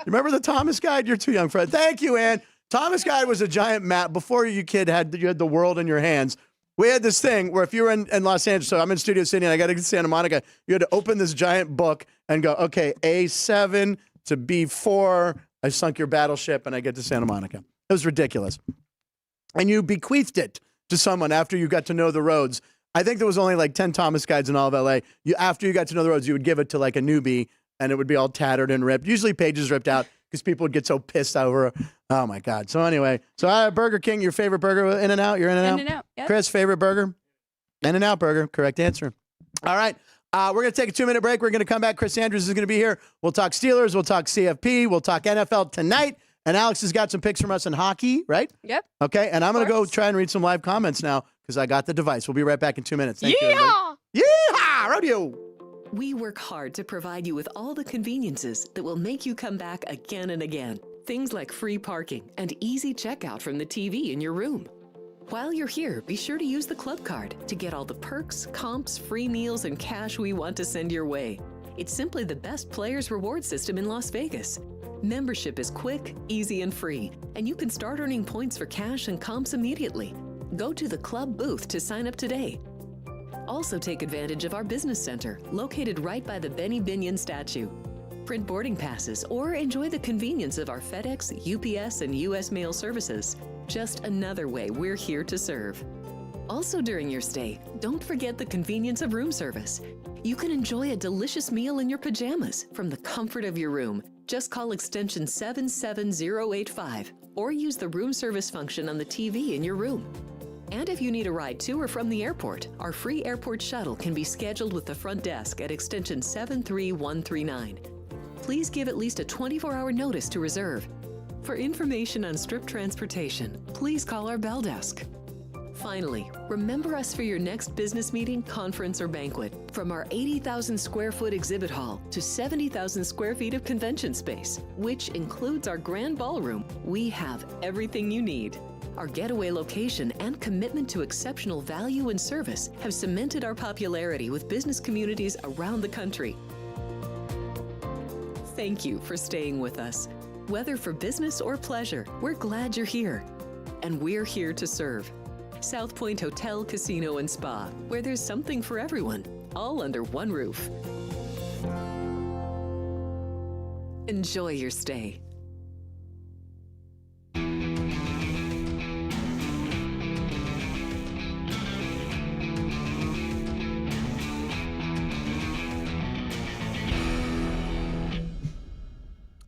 You remember the Thomas guide? You're too young for it. Thank you, Ann. Thomas guide was a giant map. Before you had the world in your hands. We had this thing where if you were in Los Angeles, so I'm in Studio City and I got to get to Santa Monica, you had to open this giant book and go, okay, A7 to B4. I sunk your battleship and I get to Santa Monica. It was ridiculous. And you bequeathed it to someone after you got to know the roads. I think there was only like 10 Thomas guides in all of LA. After you got to know the roads, you would give it to like a newbie and it would be all tattered and ripped. Usually pages ripped out because people would get so pissed over. Oh my God. So anyway, Burger King, your favorite burger? In-N-Out. You're In-N-Out. In-N-Out. Yep. Chris, favorite burger? In-N-Out burger. Correct answer. All right. We're going to take a 2-minute break. We're going to come back. Chris Andrews is going to be here. We'll talk Steelers. We'll talk CFP. We'll talk NFL tonight. And Alex has got some picks from us in hockey, right? Yep. Okay. And I'm going to go try and read some live comments now because I got the device. We'll be right back in 2 minutes. Thank you, everybody. Yeehaw! Rodeo. We work hard to provide you with all the conveniences that will make you come back again and again. Things like free parking and easy checkout from the TV in your room. While you're here, be sure to use the club card to get all the perks, comps, free meals, and cash we want to send your way. It's simply the best players' reward system in Las Vegas. Membership is quick, easy, and free, and you can start earning points for cash and comps immediately. Go to the club booth to sign up today. Also take advantage of our business center, located right by the Benny Binion statue. Print boarding passes or enjoy the convenience of our FedEx, UPS, and US mail services. Just another way we're here to serve. Also during your stay, don't forget the convenience of room service. You can enjoy a delicious meal in your pajamas from the comfort of your room. Just call extension 77085 or use the room service function on the TV in your room. And if you need a ride to or from the airport, our free airport shuttle can be scheduled with the front desk at extension 73139. Please give at least a 24-hour notice to reserve. For information on Strip transportation, please call our bell desk. Finally, remember us for your next business meeting, conference, or banquet. From our 80,000 square foot exhibit hall to 70,000 square feet of convention space, which includes our grand ballroom, we have everything you need. Our getaway location and commitment to exceptional value and service have cemented our popularity with business communities around the country. Thank you for staying with us. Whether for business or pleasure, we're glad you're here. And we're here to serve. South Point Hotel, Casino, and Spa, where there's something for everyone, all under one roof. Enjoy your stay.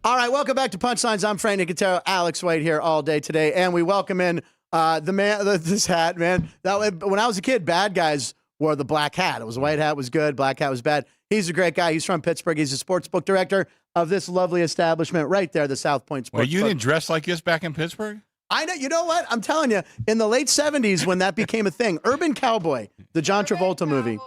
All right, welcome back to Punchlines. I'm Frank Nicotero, Alex White here all day today, and we welcome in the man, this hat, man. When I was a kid, bad guys wore the black hat. It was white hat was good, black hat was bad. He's a great guy. He's from Pittsburgh. He's a sports book director of this lovely establishment right there, the South Point Sports Well, you Book. didn't dress like this back in Pittsburgh? I know. You know what? I'm telling you, in the late 70s when that became a thing, Urban Cowboy, the John Travolta movie.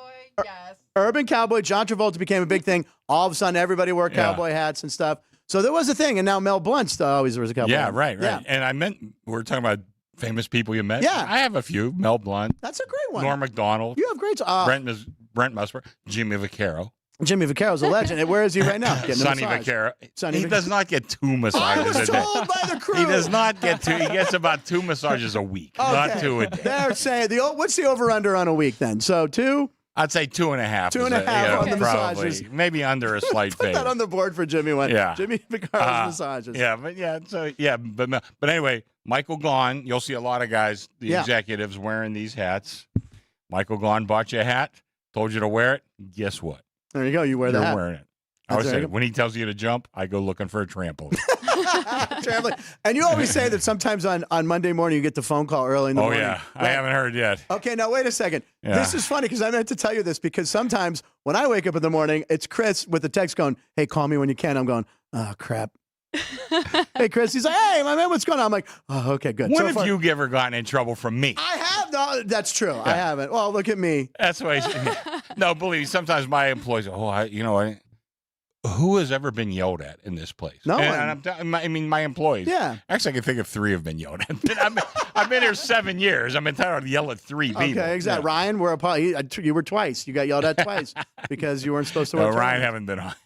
Yes. Urban Cowboy, John Travolta became a big thing. All of a sudden, everybody wore cowboy hats and stuff. So there was a thing, and now Mel Blunt always wears a cowboy. Yeah, right. Yeah. And I meant, we're talking about famous people you met. Yeah. I have a few. Mel Blunt, That's a great one. Norm Macdonald, You have great. Brent Musburger, Jimmy Vaccaro, Jimmy Vaccaro's a legend. And where is he right now? Getting a Sonny massage. Vaccaro. Sonny He Vac- does not get 2 I massages was a day. told by the crew. He does not get 2. He gets about 2 massages a week, not Okay. 2 a day. They're saying what's the over/under on a week then? So 2. I'd say 2.5. 2.5 is on the probably. massages. Maybe under a slight Put fade. that on the board for Jimmy one. Yeah. Jimmy Vaccaro's massages. But anyway, Michael Gaughan, you'll see a lot of guys, the Yeah. executives wearing these hats. Michael Gaughan bought you a hat, told you to wear it. Guess what? There you go. You wear You're that. wearing it. I That's would say right. when he tells you to jump, I go looking for a trampoline. Traveling. And you always say that sometimes on Monday morning you get the phone call early in the Oh morning. yeah, I Right. haven't heard yet. Okay, now wait a second. Yeah. This is funny because I meant to tell you this because sometimes when I wake up in the morning, it's Chris with the text going, "Hey, call me when you can." I'm going, "Oh crap." Hey, Chris. He's like, "Hey, my man, what's going on?" I'm like, "Oh, okay, good." When So have far- you ever gotten in trouble from me? I have no. That's true. I haven't. Well, look at me. That's why. No, believe me. Sometimes my employees, who has ever been yelled at in this place? No And one. I mean, my employees. Yeah. Actually, I can think of 3 have been yelled at. I've been here 7 years. I'm entitled to yell at 3 people. Okay, exactly. Yeah. Ryan, you were twice. You got yelled at twice because you weren't supposed to No, work. Ryan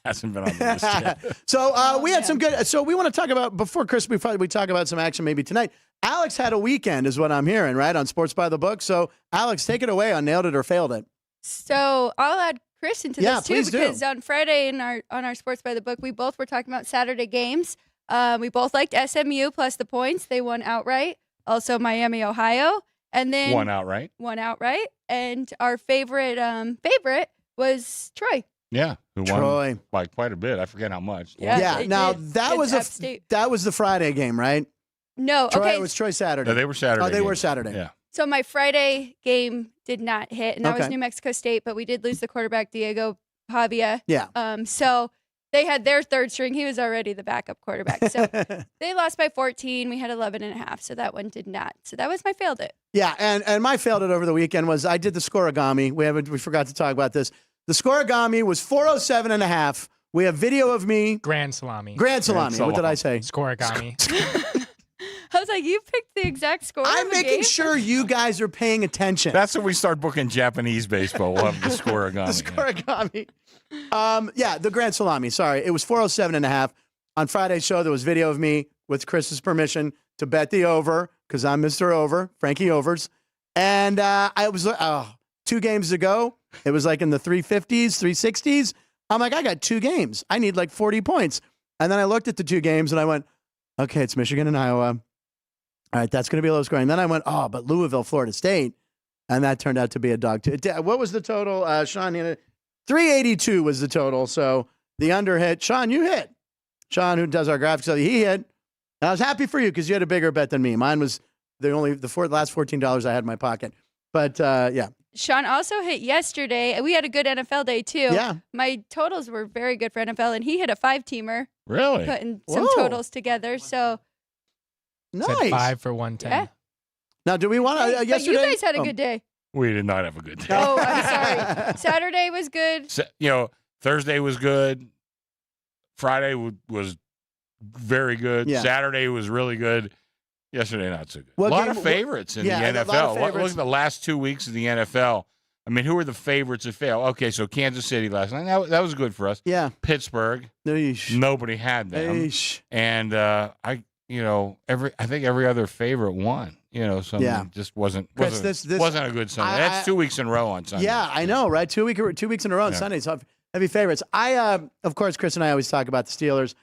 hasn't been on the list yet. So we had some good. So we want to talk about before Chris. We talk about some action maybe tonight. Alex had a weekend, is what I'm hearing, right, on Sports by the Book. So Alex, take it away on nailed it or failed it. So I'll add Chris into Yeah, this too please do. because on Friday on our Sports by the Book, we both were talking about Saturday games. We both liked SMU plus the points. They won outright. Also Miami, Ohio, and then One outright. One outright. And our favorite was Troy. Yeah, who won Troy. by quite a bit. I forget how much. Yeah. they Now did. that was Against App State. that was the Friday game, right? No, Troy, okay. it was Troy Saturday. No, they were Saturday. Oh, they were games. Saturday. Yeah. So my Friday game did not hit, and that was Okay. New Mexico State, but we did lose the quarterback, Diego Pavia. Yeah. So they had their third string. He was already the backup quarterback. So they lost by 14. We had 11.5. So that one did not. So that was my failed it. Yeah, and my failed it over the weekend was I did the scoregami. We forgot to talk about this. The scoregami was 407.5. We have video of me. Grand salami. Grand salami. What did I say? Scoregami. I was like, you picked the exact score. I'm of the making game? sure you guys are paying attention. That's when we start booking Japanese baseball. We'll have the scoregami. The scoregami. Yeah, the grand salami. Sorry. It was 407.5. On Friday's show, there was video of me with Chris's permission to bet the over because I'm Mr. Over, Frankie Overs. And I was 2 games ago. It was like in the 350s, 360s. I'm like, I got 2 games. I need like 40 points. And then I looked at the 2 games and I went, okay, it's Michigan and Iowa. All right, that's going to be a low scoring. Then I went, but Louisville, Florida State. And that turned out to be a dog. What was the total, Sean? 382 was the total. So the under hit. Sean, you hit. Sean, who does our graphics, he hit. And I was happy for you because you had a bigger bet than me. Mine was the last $14 I had in my pocket. But yeah. Sean also hit yesterday. We had a good NFL day, too. Yeah. My totals were very good for NFL, and he hit a 5-teamer. Really? Putting some Whoa. totals together. So, Said Nice. 5 for 110. Yeah. Now, do we want to, but yesterday? you guys had a Oh. good day. We did not have a good day. Oh, I'm sorry. Saturday was good. Thursday was good. Friday was very good. Yeah. Saturday was really good. Yesterday, not so good. What a lot game- of favorites in yeah, the a lot of NFL. Look favorites. at the last 2 weeks of the NFL. I mean, who were the favorites that fail? Okay, so Kansas City last night. That was good for us. Yeah. Pittsburgh. Eesh. Nobody had them. Eesh. And I think every other favorite won. So Yeah. it just wasn't Chris, wasn't a good Sunday. That's 2 weeks in a row on Sunday. Yeah, I know, right? 2 weeks in a row on Yeah. Sundays. So heavy favorites. Of course, Chris and I always talk about the Steelers.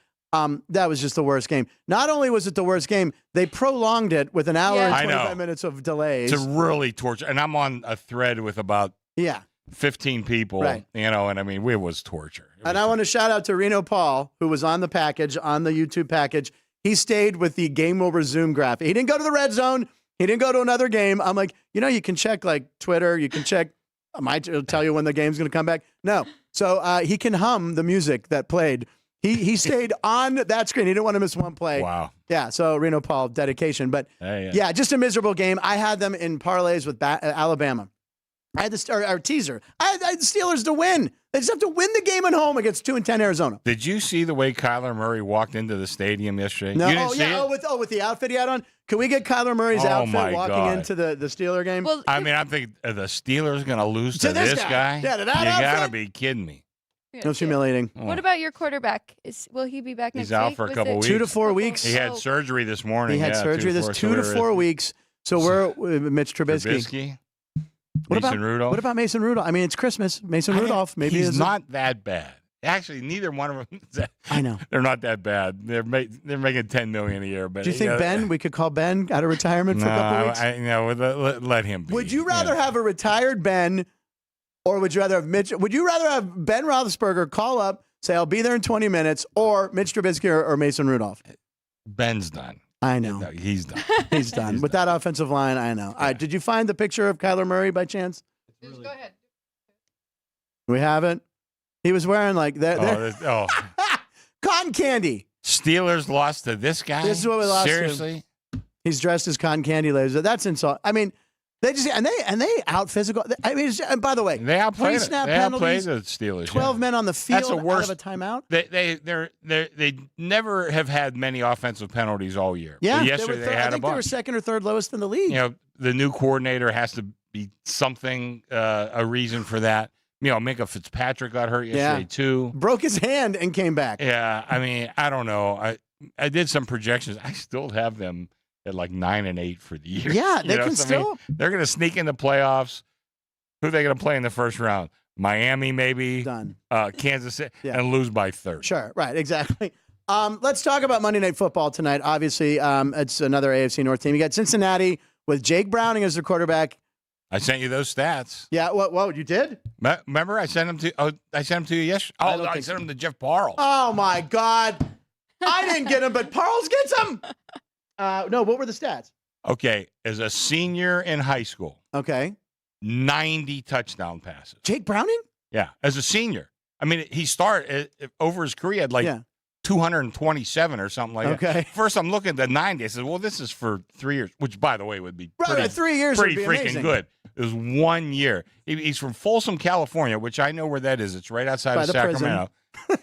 That was just the worst game. Not only was it the worst game, they prolonged it with an hour Yeah. and I know. 25 minutes of delays. It's a really torture. And I'm on a thread with about Yeah. 15 people, Right. and I mean, it was torture. And I want to shout out to Reno Paul, who was on the package, on the YouTube package. He stayed with the game will resume graphic. He didn't go to the red zone. He didn't go to another game. I'm like, you can check like Twitter. You can check. It'll tell you when the game's going to come back. No. So he can hum the music that played. He stayed on that screen. He didn't want to miss one play. Wow. Yeah. So Reno Paul, dedication. But Hey, yeah, just a miserable game. I had them in parlays with Alabama. I had our teaser. I had the Steelers to win. They just have to win the game at home against 2-10 Arizona. Did you see the way Kyler Murray walked into the stadium yesterday? No, You didn't see it? with the outfit he had on. Can we get Kyler Murray's Oh, outfit my walking God. into the Steeler game? Well, I mean, I'm thinking, are the Steelers going to lose To to this this guy. guy? Yeah, to that You got to outfit? be kidding me. It was humiliating. what about your quarterback? Will he be back next He's out week? for a Was couple it- weeks. 2 to 4 weeks. He had Oh. surgery this morning. He had Yeah, surgery. This 2 to 4 weeks. So we're with Mitch Trubisky. Trubisky. What Mason Rudolph. What about Mason Rudolph? I mean, it's Christmas. Mason Rudolph. Maybe he's is not that bad. Actually, neither one of them. I know. They're not that bad. They're making $10 million a year. But Do you think Ben? We could call Ben out of retirement for a couple weeks. let him be. Would you rather have a retired Ben, or would you rather have Mitch? Would you rather have Ben Roethlisberger call up, say, "I'll be there in 20 minutes," or Mitch Trubisky or Mason Rudolph? Ben's done. I know. No, he's done. He's done. With that offensive line, I know. All right, did you find the picture of Kyler Murray by chance? Just go ahead. We haven't. He was wearing like that. Cotton candy. Steelers lost to this guy. This is what we lost to. Seriously? He's dressed as cotton candy laser. That's insult. I mean, they just and they out physical. I mean, and by the way, They outplayed it. Pre-snap They outplayed penalties, the Steelers. 12 men on the field That's the worst. out of a timeout. They never have had many offensive penalties all year. Yeah, But yesterday they I had a think they were bunch. second or third lowest in the league. The new coordinator has to be something, a reason for that. Minka Fitzpatrick got hurt yesterday too. Broke his hand and came back. Yeah, I mean, I don't know. I did some projections. I still have them at like 9-8 for the year. Yeah, they can So, still. they're going to sneak in the playoffs. Who are they going to play in the first round? Miami, maybe. Done. Kansas City, Yeah. and lose by 30. Sure, right, exactly. Let's talk about Monday Night Football tonight. Obviously, it's another AFC North team. You got Cincinnati with Jake Browning as their quarterback I sent you those stats. Yeah. What? You did? Remember, I sent them to. Oh, I sent them to you yesterday. I Oh, don't I think sent so. them to Jeff Parles. Oh my God! I didn't get them, but Parles gets them. No. What were the stats? Okay, as a senior in high school, Okay. 90 touchdown passes. Jake Browning? Yeah, as a senior. I mean, he started over his career, he had like Yeah. 227 or something like that. Okay. First, I'm looking at the 90. I said, well, this is for 3 years, which, by the way, would be Right. pretty, 3 years. pretty would be freaking amazing. good. It was 1 year. He's from Folsom, California, which I know where that is. It's right outside By of the prison. Sacramento.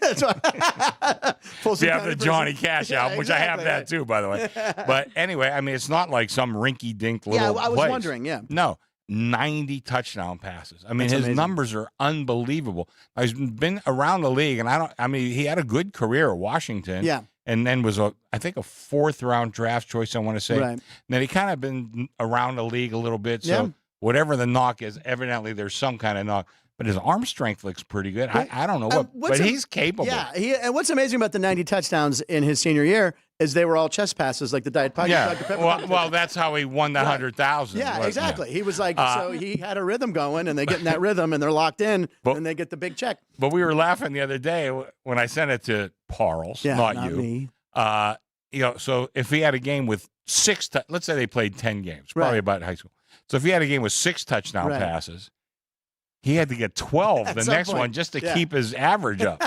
That's why. If you have the Johnny Cash album, which I have that too, by the way. But anyway, I mean, it's not like some rinky-dink little Yeah, I was place. wondering. Yeah. No, 90 touchdown passes. I mean, That's his amazing. numbers are unbelievable. He's been around the league, and he had a good career at Washington. Yeah. And then was, I think, a 4th-round draft choice, I want to say. Right. And then he kind of been around the league a little bit. So Yeah. whatever the knock is, evidently there's some kind of knock. But his arm strength looks pretty good. I don't know what, but he's capable. Yeah, and what's amazing about the 90 touchdowns in his senior year is they were all chest passes, like the Diet Pepper. Yeah. Dr. Pepper Well, that's how he won the 100,000. Yeah, Well, exactly. He was like, so he had a rhythm going, and they get in that rhythm, and they're locked in, and they get the big check. But we were laughing the other day when I sent it to Parles, Yeah, not not you. me. So if he had a game with 6, let's say they played 10 games, probably Right. about high school. So if he had a game with 6 touchdown Right. passes, he had to get 12 the some next point. one just to Yeah. keep his average up.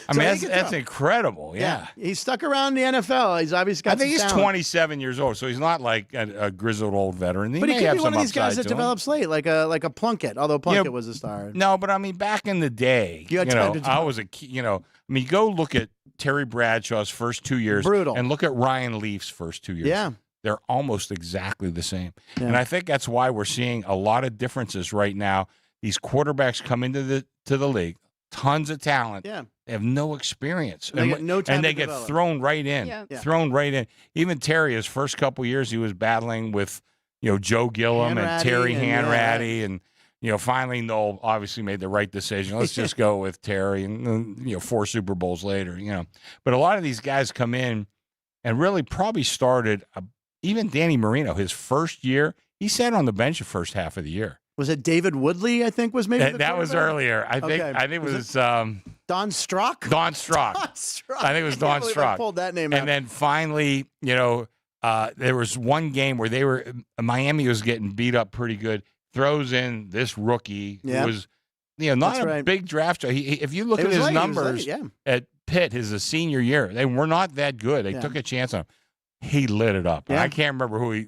I So mean, he can that's throw. incredible. Yeah. He stuck around the NFL. He's obviously got I think some he's talent. 27 years old, so he's not like a grizzled old veteran. But he may could have be one some of these guys upside that to him. develops late, like a Plunkett, although Plunkett was a star. No, but I mean, back in the day, You had time to I develop. was I mean, go look at Terry Bradshaw's first 2 years. Brutal. And look at Ryan Leaf's first 2 years. Yeah. They're almost exactly the same. Yeah. And I think that's why we're seeing a lot of differences right now. These quarterbacks come into the league, tons of talent. Yeah. They have no experience. They get no time and they to get develop. thrown right in. Yeah. Yeah. Thrown right in. Even Terry, his first couple years, he was battling with, Joe Gillum and Hanratty Terry and, Hanratty. And, finally Noel obviously made the right decision. Let's just go with Terry. And, 4 Super Bowls later, But a lot of these guys come in and really probably started, even Danny Marino, his first year, he sat on the bench the first half of the year. Was it David Woodley, I think, was maybe the That was quarterback? earlier. I think Okay. it was Don Strock? Don Strock. Don Strock. I think it was I Don can't believe I Strock. pulled that name And out. then finally, there was one game where Miami was getting beat up pretty good. Throws in this rookie Yeah. who was, not That's a right. big draft. If you look It at was his late, he was numbers late, yeah. at Pitt, his senior year, they were not that good. They Yeah. took a chance on him. He lit it up. Yeah. I can't remember who he.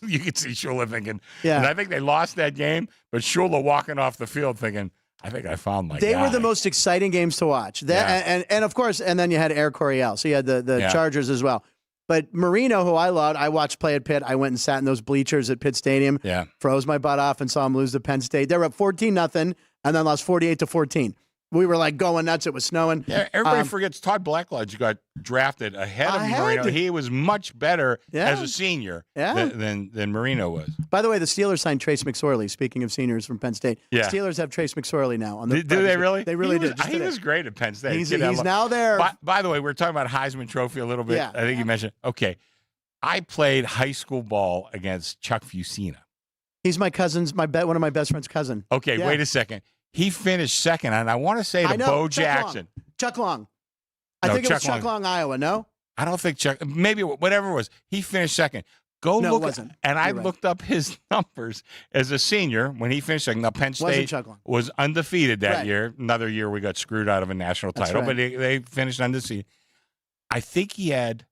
You could see Shula thinking. Yeah. And I think they lost that game, but Shula walking off the field thinking, I think I found my They guy. were the most exciting games to watch. And of course, and then you had Air Coryell. So you had the Yeah. Chargers as well. But Marino, who I loved, I watched play at Pitt. I went and sat in those bleachers at Pitt Stadium. Yeah. Froze my butt off and saw him lose to Penn State. They were up 14-0 and then lost 48-14. We were like going nuts. It was snowing. Yeah, everybody forgets Todd Blackledge got drafted ahead of Marino. Ahead. He was much better Yeah. as a senior Yeah. than Marino was. By the way, the Steelers signed Trace McSorley. Speaking of seniors from Penn State, Yeah. Steelers have Trace McSorley now. On the Do they practice really? field. They really He was, did. Just He today. was great at Penn State. He's Kid had a lot- now there. By the way, we're talking about Heisman Trophy a little bit. Yeah. I think you mentioned. Okay, I played high school ball against Chuck Fusina. He's my cousin's, one of my best friend's cousin. Okay, Yeah. wait a second. He finished second, and I want to say I to know, Bo Chuck Jackson. Chuck Long. I No, think it was Chuck Chuck Long, Iowa. No? I don't think Chuck. Maybe whatever it was. He finished second. Go No, it look. wasn't. And I You're right. looked up his numbers as a senior when he finished second. Now Penn Wasn't State Chuck Long. was undefeated that Right. year. Another year we got screwed out of a national That's title, right. but they finished undefeated. I think he had,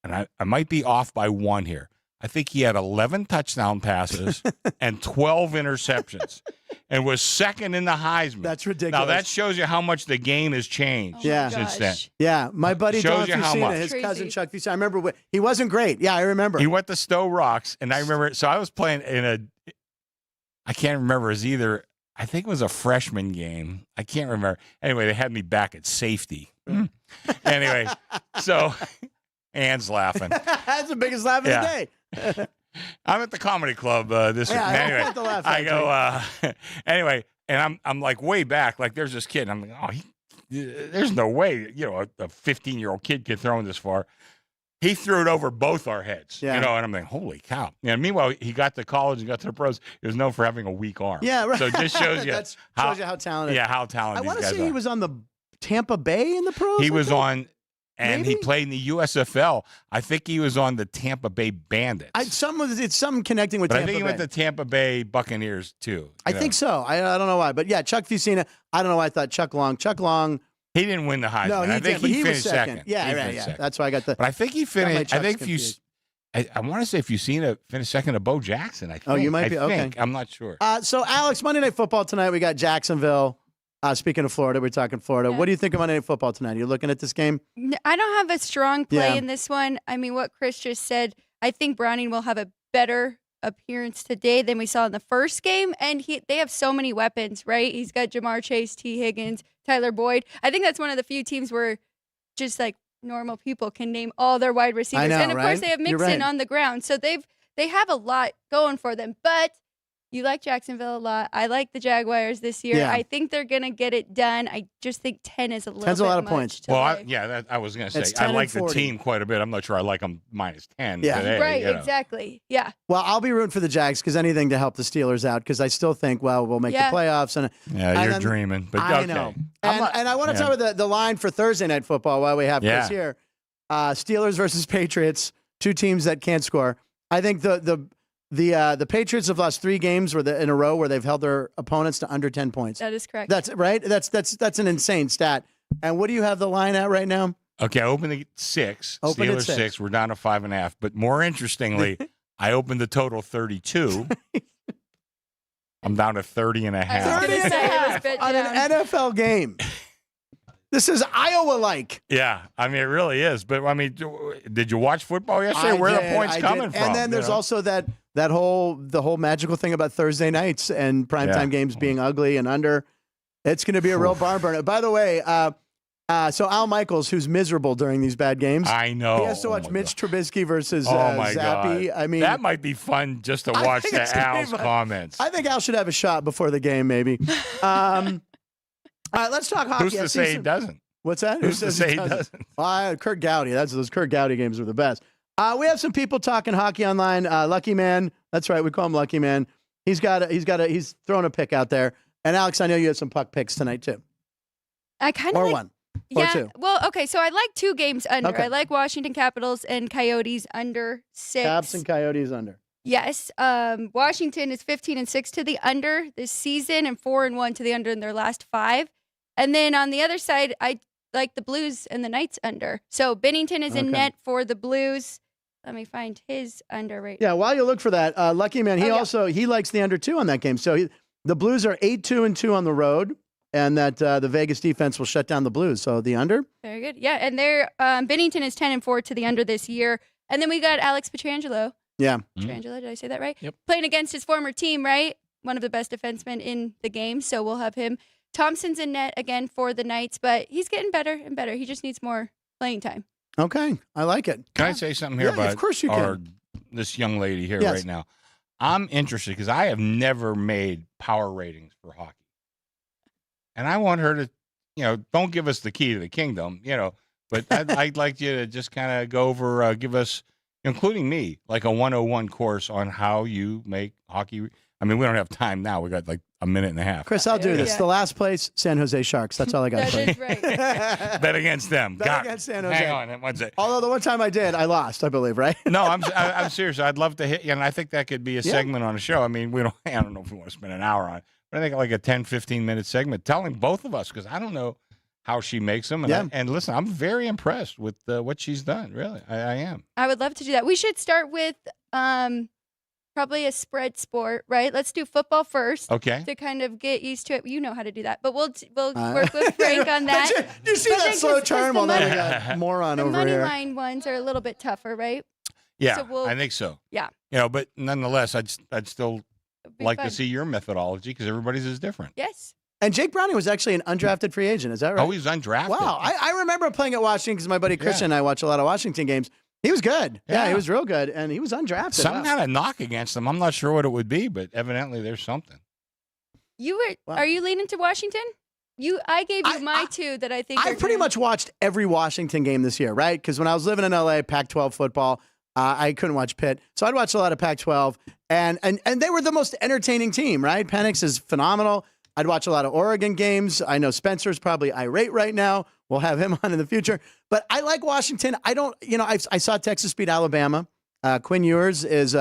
and I might be off by one here. I think he had 11 touchdown passes and 12 interceptions and was second in the Heisman. That's ridiculous. Now, that shows you how much the game has changed Yeah. since then. Yeah, my buddy Shows Don you how Fusina, much. his Crazy. cousin Chuck Fusina. I remember he wasn't great. Yeah, I remember. He went to Stowe Rocks, and I remember. So I was playing I can't remember. It was either, I think it was a freshman game. I can't remember. Anyway, they had me back at safety. Anyway, so Ann's laughing. That's the biggest laugh of the Yeah. day. I'm at the comedy club this Yeah, week. I Anyway, want the laugh I go. Anyway, and I'm like way back. Like there's this kid. And I'm like, there's no way. A 15-year-old kid could throw him this far. he threw it over both our heads. Yeah. You know, and I'm like, holy cow. And meanwhile, he got to college and got to the pros. He was known for having a weak arm. Yeah, right. So it just shows you shows you how talented. Yeah, how talented I want these to guys say he are. was on the Tampa Bay in the pros. He I was think? on, and he Maybe? played in the USFL. I think he was on the Tampa Bay Bandits. It's something connecting with but Tampa I think he Bay. went to Tampa Bay Buccaneers too. I think so. I don't know why, but yeah, Chuck Fusina. I don't know why I thought Chuck Long. Chuck Long. He didn't win the Heisman. No, he I think did, but he was finished second. Yeah, He right. finished Yeah, second. that's why I got the. But I think he Got my finished. I Chucks think if you. confused. I want to say if you've seen it, finished second to Bo Jackson. I think. Oh, you might be. I think. Okay. I'm not sure. So Alex, Monday Night Football tonight. We got Jacksonville. Speaking of Florida, we're talking Florida. Yeah. What do you think of Monday Night Football tonight? Are you looking at this game? I don't have a strong play Yeah. in this one. I mean, what Chris just said, I think Browning will have a better appearance today than we saw in the first game. And they have so many weapons, right? He's got Jamar Chase, T. Higgins, Tyler Boyd. I think that's one of the few teams where just like normal people can name all their wide receivers. I know, and of right? course, they have You're Mixon right. on the ground. So they have a lot going for them. But you like Jacksonville a lot. I like the Jaguars this year. Yeah. I think they're going to get it done. I just think 10 is a little 10's a bit lot of much points. to Well, lay. I was going to It's say 10 I and like the 40. team quite a bit. I'm not sure I like them minus 10 Yeah. today. Right, you know. exactly. Yeah. Well, I'll be rooting for the Jags because anything to help the Steelers out because I still think, well, we'll make Yeah. the playoffs. And Yeah, And you're then- dreaming, but I okay. know. I'm And, not- and I want to yeah. talk about the line for Thursday Night Football while we have Yeah. Chris here. Steelers versus Patriots, two teams that can't score. I think the Patriots have lost 3 games in a row where they've held their opponents to under 10 points. That is correct. That's right. That's an insane stat. And what do you have the line at right now? Okay, I opened at 6. Opened at Steelers 6. 6. We're down to 5.5. But more interestingly, I opened the total 32. I'm down to 30 and a I was half. gonna 30 and a say it was half bit on down. an NFL game. This is Iowa-like. Yeah, I mean, it really is. But, I mean, did you watch football yesterday? Where are the points coming from? And then there's you know? also the whole magical thing about Thursday nights and primetime Yeah. games being ugly and under. It's going to be a real barn burner. By the way, so Al Michaels, who's miserable during these bad games, I know. he has to Oh, watch my Mitch God. Trubisky versus Oh, my Zappy. God. I mean, That might be fun just to I watch think the it's gonna be Al's fun. comments. I think Al should have a shot before the game, maybe. All right, let's talk hockey. Who's I to see say he some- doesn't? What's that? Who's to says say he doesn't? Kurt Gowdy. Those Kurt Gowdy games were the best. We have some people talking hockey online. Lucky Man. That's right. We call him Lucky Man. He's throwing a pick out there. And Alex, I know you have some puck picks tonight too. I kind of Or like, one. Or yeah. two. Well, okay. So I like 2 games under. Okay. I like Washington Capitals and Coyotes under 6. Caps and Coyotes under. Yes. Washington is 15-6 to the under this season and 4-1 to the under in their last 5. And then on the other side, I like the Blues and the Knights under. So Bennington is in Okay. net for the Blues. Let me find his under right Yeah, while you look for that, Lucky Man, he Oh, yeah. he likes the under 2 on that game. So the Blues are 8-2-2 on the road, and that the Vegas defense will shut down the Blues. So the under? Very good. Yeah, and they're Bennington is 10-4 to the under this year. And then we got Alex Pietrangelo. Yeah. Pietrangelo, did I say that right? Yep. Playing against his former team, right? One of the best defensemen in the game, so we'll have him. Thompson's in net again for the Knights, but he's getting better and better. He just needs more playing time. Okay. I like it. Can I say something here Yeah, about of course you can. this young lady here Yes. right now? I'm interested because I have never made power ratings for hockey. And I want her to, don't give us the key to the kingdom, but I'd like you to just kind of go over, give us, including me, like a 101 course on how you make hockey. I mean, we don't have time now. We got like a minute and a half. Chris, I'll do this. Yeah. The last place, San Jose Sharks. That's all I got That for you. is right. Bet against them. Bet Got against it. San Jose. Hang on one second. Although the one time I did, I lost, I believe, right? No, I'm serious. I'd love to hit you, and I think that could be a segment on a show. I mean, I don't know if we want to spend an hour on it, but I think like a 10, 15-minute segment telling both of us because I don't know how she makes them. And, Yeah. and listen, I'm very impressed with what she's done. Really, I am. I would love to do that. We should start with probably a spread sport, right? Let's do football first Okay. to kind of get used to it. You know how to do that, but we'll work with Frank on that. You see But that then slow 'cause term? the Well, now we money- got moron The over money here. line ones are a little bit tougher, right? Yeah, So we'll- I think so. Yeah. But nonetheless, I'd still It'd be like fun. to see your methodology because everybody's is different. Yes. And Jake Browning was actually an undrafted free agent. Is that right? Oh, he's undrafted. Wow. I remember playing at Washington because my buddy Christian and I watch a lot of Washington games. He was good. Yeah, he Yeah. was real good. And he was undrafted. Some Wow. kind of knock against them. I'm not sure what it would be, but evidently there's something. You were? Wow. Are you leaning to Washington? I gave you my I- two that I think I are pretty gonna- much watched every Washington game this year, right? Because when I was living in LA, Pac-12 football, I couldn't watch Pitt, so I'd watch a lot of Pac-12, and they were the most entertaining team, right? Penix is phenomenal. I'd watch a lot of Oregon games. I know Spencer's probably irate right now. We'll have him on in the future, but I like Washington. I don't, I saw Texas beat Alabama. Quinn Ewers is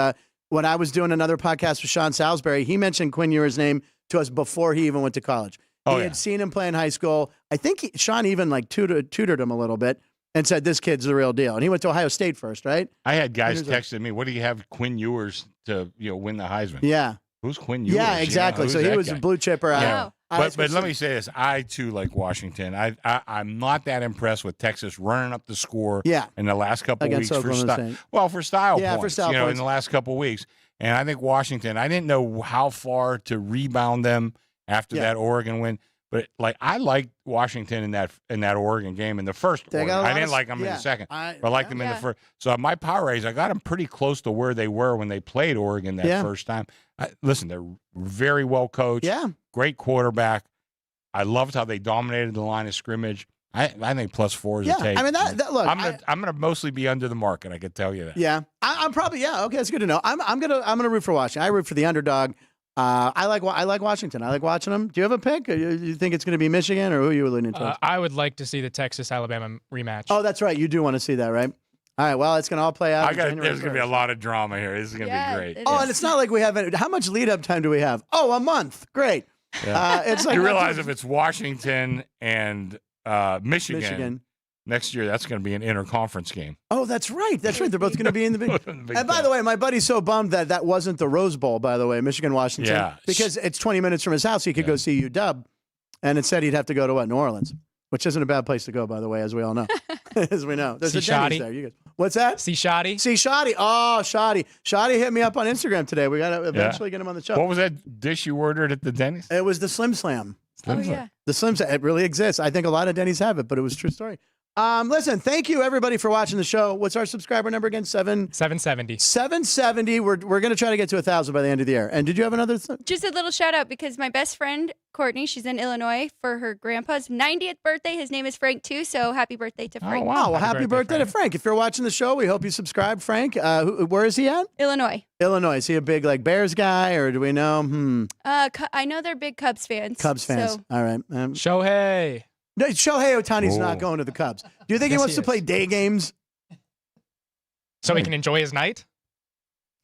when I was doing another podcast with Sean Salisbury, he mentioned Quinn Ewers' name to us before he even went to college. He had seen him play in high school. I think Sean even like tutored him a little bit and said, this kid's the real deal. And he went to Ohio State first, right? I had guys texting me, what do you have Quinn Ewers to win the Heisman? Yeah. Who's Quinn Ewers? Yeah, exactly. Who's So he that was guy? a blue chipper. Wow. But let me say this. I, too, like Washington. I'm not that impressed with Texas running up the score in the last couple of weeks Against for Oklahoma State. for style Yeah, points, for style in points. the last couple of weeks. And I think Washington, I didn't know how far to rebound them after that Oregon win. But I liked Washington in that Oregon game in the first quarter. I didn't like them in the second, but I liked them in the first. So my power raise, I got them pretty close to where they were when they played Oregon that first time. Listen, they're very well coached. Yeah. Great quarterback. I loved how they dominated the line of scrimmage. I think +4 is a take. I mean, look. I'm gonna mostly be under the market. I can tell you that. Yeah, I'm probably Okay, that's good to know. I'm gonna root for Washington. I root for the underdog. I like Washington. I like watching them. Do you have a pick? Or you think it's going to be Michigan, or who are you leaning towards? I would like to see the Texas-Alabama rematch. Oh, that's right. You do want to see that, right? All right. Well, it's going to all play out. There's going to be a lot of drama here. This is going to be great. And it's not like we have any. How much lead up time do we have? Oh, a month. Great. Yeah. It's like you realize if it's Washington and Michigan next year, that's going to be an interconference game. Oh, that's right. That's right. They're both going to be in the big. And by the way, my buddy's so bummed that wasn't the Rose Bowl, by the way, Michigan, Washington. Yeah. Because it's 20 minutes from his house. He could go see UW. And instead, he'd have to go to New Orleans, which isn't a bad place to go, by the way, as we all know. As we know. There's See a Denny's Shoddy? there. You guys. What's that? See Shoddy? See Shoddy. Oh, Shoddy. Shoddy hit me up on Instagram today. We got to eventually get him on the show. What was that dish you ordered at the Denny's? It was the Slim Slam. Oh, yeah. The Slim Slam. It really exists. I think a lot of Denny's have it, but it was a true story. Listen, thank you everybody for watching the show. What's our subscriber number again? 770. 770. We're going to try to get to 1,000 by the end of the year. And did you have another? Just a little shout out because my best friend Courtney, she's in Illinois for her grandpa's 90th birthday. His name is Frank too, so happy birthday to Frank. Oh, wow. Well, happy birthday to Frank. If you're watching the show, we hope you subscribe, Frank. Where is he at? Illinois. Illinois. Is he a big Bears guy, or do we know? I know they're big Cubs fans. Cubs fans. So. All right. Shohei. No, Shohei Ohtani's Oh. not going to the Cubs. Do you think he Yes, wants he to play is. day games? So he can enjoy his night?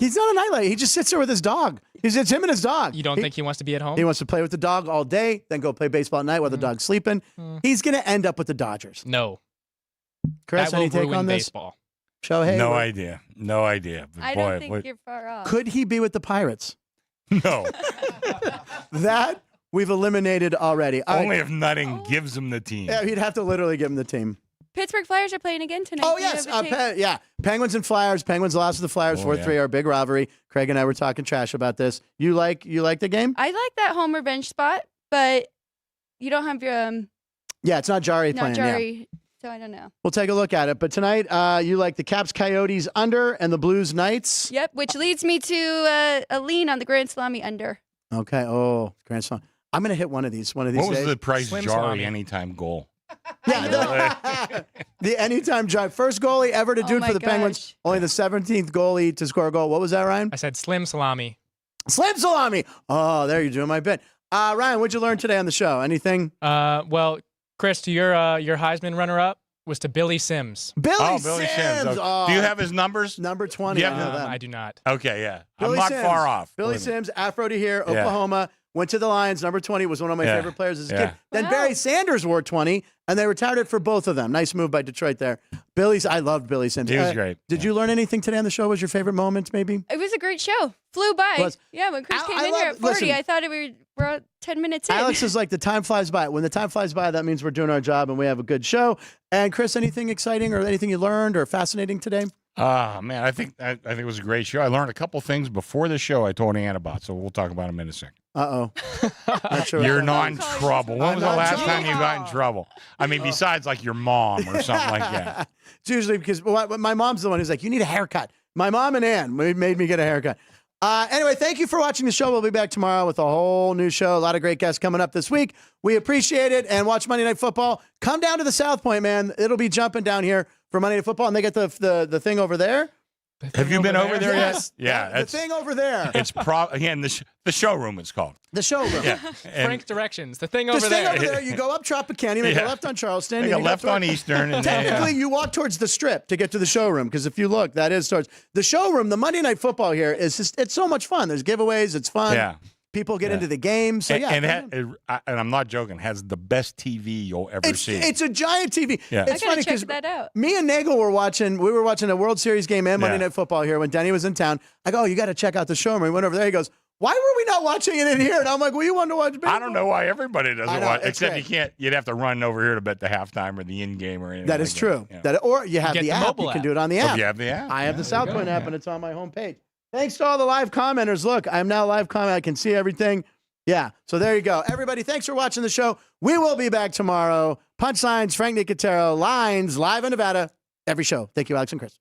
He's not a nightlight. He just sits there with his dog. It's him and his dog. You don't think he wants to be at home? He wants to play with the dog all day, then go play baseball at night while the dog's sleeping. He's going to end up with the Dodgers. No. Chris, That will any take ruin on this? baseball. Shohei? No idea. No idea. But I boy, don't think you're far off. Could he be with the Pirates? no. That we've eliminated already. All right. Only if Nutting gives him the team. Yeah, he'd have to literally give him the team. Pittsburgh Flyers are playing again tonight. Oh, Do you yes. have a take? Yeah. Penguins and Flyers. Penguins lost to the Flyers 4-3, our big rivalry. Craig and I were talking trash about this. You like the game? I like that home revenge spot, but you don't have your Yeah, it's not Jari playing. Yeah. Jari, so I don't know. We'll take a look at it. But tonight, you like the Caps Coyotes under and the Blues Knights. Yep, which leads me to a lean on the Grand Salami under. Okay. Oh, Grand Slam. I'm going to hit one of these What days. was the price Slim Jari salami. anytime goal? Yeah, the anytime drive. First goalie ever to do Oh it my for the Penguins. gosh. Only the 17th goalie to score a goal. What was that, Ryan? I said slim salami. Slim salami. Oh, there you're doing my bit. Ryan, what'd you learn today on the show? Anything? Well, Chris, to your Heisman runner-up was to Billy Sims. Billy Billy Sims. Sims. Oh, Do you have his numbers? number 20? Yeah. I know that. I do not. Okay, yeah. Billy I'm not Sims. far off. Billy Believe me. Sims, Afro to here, Yeah. Oklahoma. Went to the Lions. Number 20 was one of my Yeah. favorite players as a Yeah. kid. Then Wow. Barry Sanders wore 20, and they retired it for both of them. Nice move by Detroit there. I loved Billy Sims. He was great. Did you learn anything today on the show? Was your favorite moment, maybe? It was a great show. Flew by. Was- Yeah, when Chris I came in love- here at 40, listen. I thought we were 10 minutes in. Alex is like, the time flies by. When the time flies by, that means we're doing our job and we have a good show. And Chris, anything exciting or anything you learned or fascinating today? Man, I think it was a great show. I learned a couple things before the show I told Ann about, so we'll talk about them in a second. Uh-oh. Not sure. You're what not in calling trouble. When I'm was the not last in time you got in trouble. trouble? I mean, besides like your mom or something like that. It's usually because my mom's the one who's like, you need a haircut. My mom and Ann made me get a haircut. Anyway, thank you for watching the show. We'll be back tomorrow with a whole new show. A lot of great guests coming up this week. We appreciate it. And watch Monday Night Football. Come down to the South Point, man. It'll be jumping down here for Monday Night Football. And they get the thing over there. Have you been over there Yes. yet? Yeah. The thing over there. It's again, the showroom it's called. The showroom. Yeah. Frank directions. The thing This over thing there. over there, you go up Tropicana, make a Yeah. left on Charleston. Take and a you go left on toward- Eastern. And Technically, you walk towards the Strip to get to the showroom, because if you look, that is towards the showroom. The Monday Night Football here is just—it's so much fun. There's giveaways. It's fun. Yeah. People get Yeah. into the game. So yeah, and I'm not joking. Has the best TV you'll ever see. it's a giant TV. Yeah. It's I funny gotta check because that out. me and Nagel were watching a World Series game and Monday Yeah. Night Football here when Denny was in town. I go, oh, you got to check out the showroom. We went over there. He goes, why were we not watching it in here? And I'm like, well, you wanted to watch baseball. I don't know why everybody doesn't I know, watch. it's Except great. you can't. You'd have to run over here to bet the halftime or the in game or anything. That is like true. Yeah. Or you have Get the the app. mobile You can app. do it on the Oh, app. you have the app. I have the Yeah, South there you Point go. app, Yeah. and it's on my homepage. Thanks to all the live commenters. Look, I'm now live comment. I can see everything. Yeah, so there you go. Everybody, thanks for watching the show. We will be back tomorrow. Punchlines, Frank Nicotero, Lines, live in Nevada. Every show. Thank you, Alex and Chris.